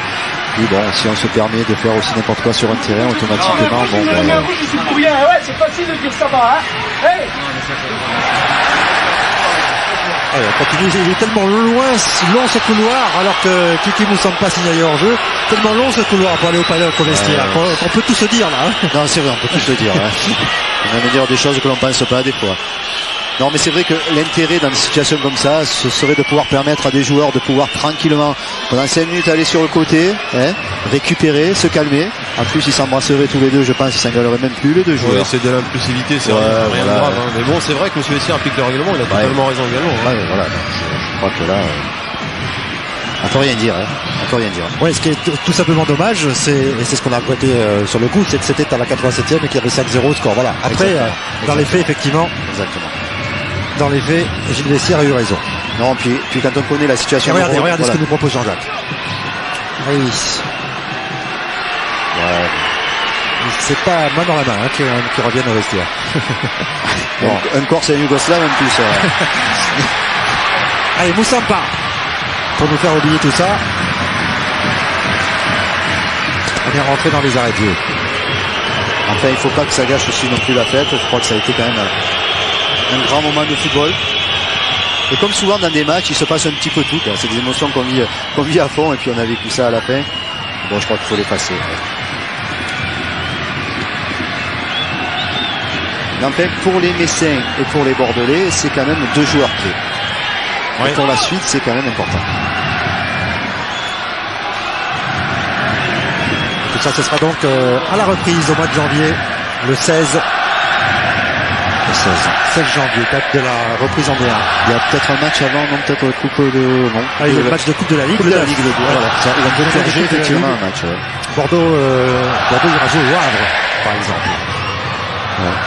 Puis bon, si on se permet de faire aussi n'importe quoi sur un terrain, automatiquement, c'est facile de dire ça va, hein. Hey. On continue, il est tellement long ce couloir, alors que Kiki Moussampa signalé hors jeu. Tellement long ce couloir pour aller au palais au vestiaire. On peut tout se dire là. Hein. Non, c'est vrai, on peut tout se dire. Hein. On va dire des choses que l'on pense pas des fois. Non, mais c'est vrai que l'intérêt dans des situations comme ça, ce serait de pouvoir permettre à des joueurs de pouvoir tranquillement, pendant 5 minutes, aller sur le côté, récupérer, se calmer. En plus, ils s'embrasseraient tous les deux, je pense, ils s'engueuleraient même plus les deux joueurs. Ouais, c'est de l'impulsivité, c'est rien de grave. Hein. Mais bon, c'est vrai que M. Messier applique le règlement, il a totalement raison également. Hein. Ouais, voilà. Je crois que là... On peut rien dire, hein. On peut rien dire. Ouais, ce qui est tout simplement dommage, et c'est ce qu'on a regretté sur le coup, c'est que c'était à la 87e et qu'il y avait 5-0 au score. Voilà. Après, dans les faits, effectivement, Exactement. dans les faits, Gilles Vessière a eu raison. Non, puis quand on connaît la situation... Regardez voilà. ce que nous propose Jean-Jacques. Oui. Ouais. C'est pas main dans la main qui reviennent au vestiaire. Bon. Un Corse et un Yougoslave en plus. Allez, Moussampa, pour nous faire oublier tout ça. On est rentré dans les arrêts de jeu. Enfin, il ne faut pas que ça gâche aussi non plus la fête. Je crois que ça a été quand même un grand moment de football. Et comme souvent dans des matchs, il se passe un petit peu tout. C'est des émotions qu'on vit à fond et puis on a vécu ça à la fin. Bon, je crois qu'il faut l'effacer. Mais enfin, pour les Messins et pour les Bordelais, c'est quand même 2 joueurs clés. Ouais. Et pour la suite, c'est quand même important. Tout ça, ce sera donc à la reprise au mois de janvier, le 16 janvier, date de la reprise en D1. Il y a peut-être un match avant, non, peut-être la Coupe de... Non, Le match de Coupe de la Ligue. Coupe de la Ligue, voilà. Ça, il va peut-être Coupe de la effectivement Ligue. un match. Ouais. Bordeaux ira jouer au Havre, par exemple. Ouais.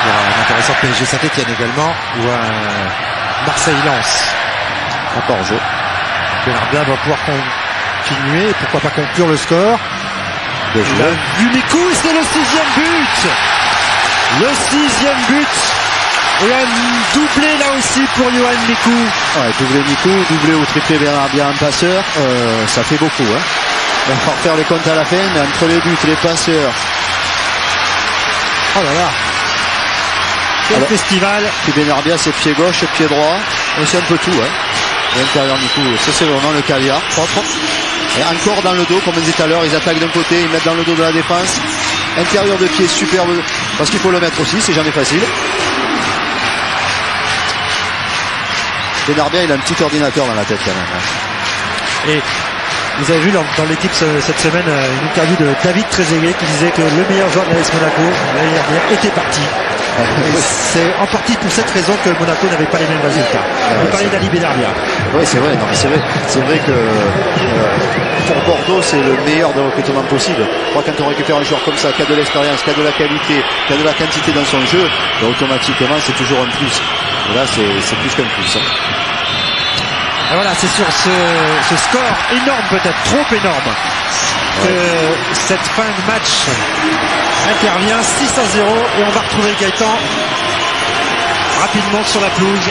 Il y aura un intéressant PSG Saint-Etienne également, ou un Marseille-Lens. Encore en jeu. Benarbia va pouvoir continuer, pourquoi pas conclure le score. Bien Il joué. a vu Mikou, c'est le 6e but. Le 6e but. Et un doublé là aussi pour Yohan Mikou. Ouais, doublé Nico, doublé ou triplé Benarbia en passeur, ça fait beaucoup. Hein. On va refaire les comptes à la fin, mais entre les buts, les passeurs, Oh là là. Quel Alors, festival. puis Benarbia c'est pied gauche, pied droit, et c'est un peu tout. Hein. L'intérieur Nico, ça c'est vraiment le caviar propre. Et encore dans le dos, comme on disait tout à l'heure, ils attaquent d'un côté, ils mettent dans le dos de la défense. Intérieur de pied superbe, parce qu'il faut le mettre aussi, c'est jamais facile. Benarbia, il a un petit ordinateur dans la tête quand même. Hein. Et vous avez vu dans l'équipe cette semaine une interview de David Trezeguet qui disait que le meilleur joueur de l'AS Monaco l'année dernière était parti. Et c'est en partie pour cette raison que Monaco n'avait pas les mêmes résultats. On parlait d'Ali Benarbia. Oui, c'est vrai, non, mais c'est vrai. C'est vrai que pour Bordeaux, c'est le meilleur des recrutements possible. Je crois que quand on récupère un joueur comme ça, qui a de l'expérience, qui a de la qualité, qui a de la quantité dans son jeu, ben, automatiquement, c'est toujours un plus. Et là, c'est plus qu'un plus. Hein. Et voilà, c'est sur ce score énorme, peut-être trop énorme, que cette fin de match intervient 6-0 et on va retrouver Gaëtan rapidement sur la pelouse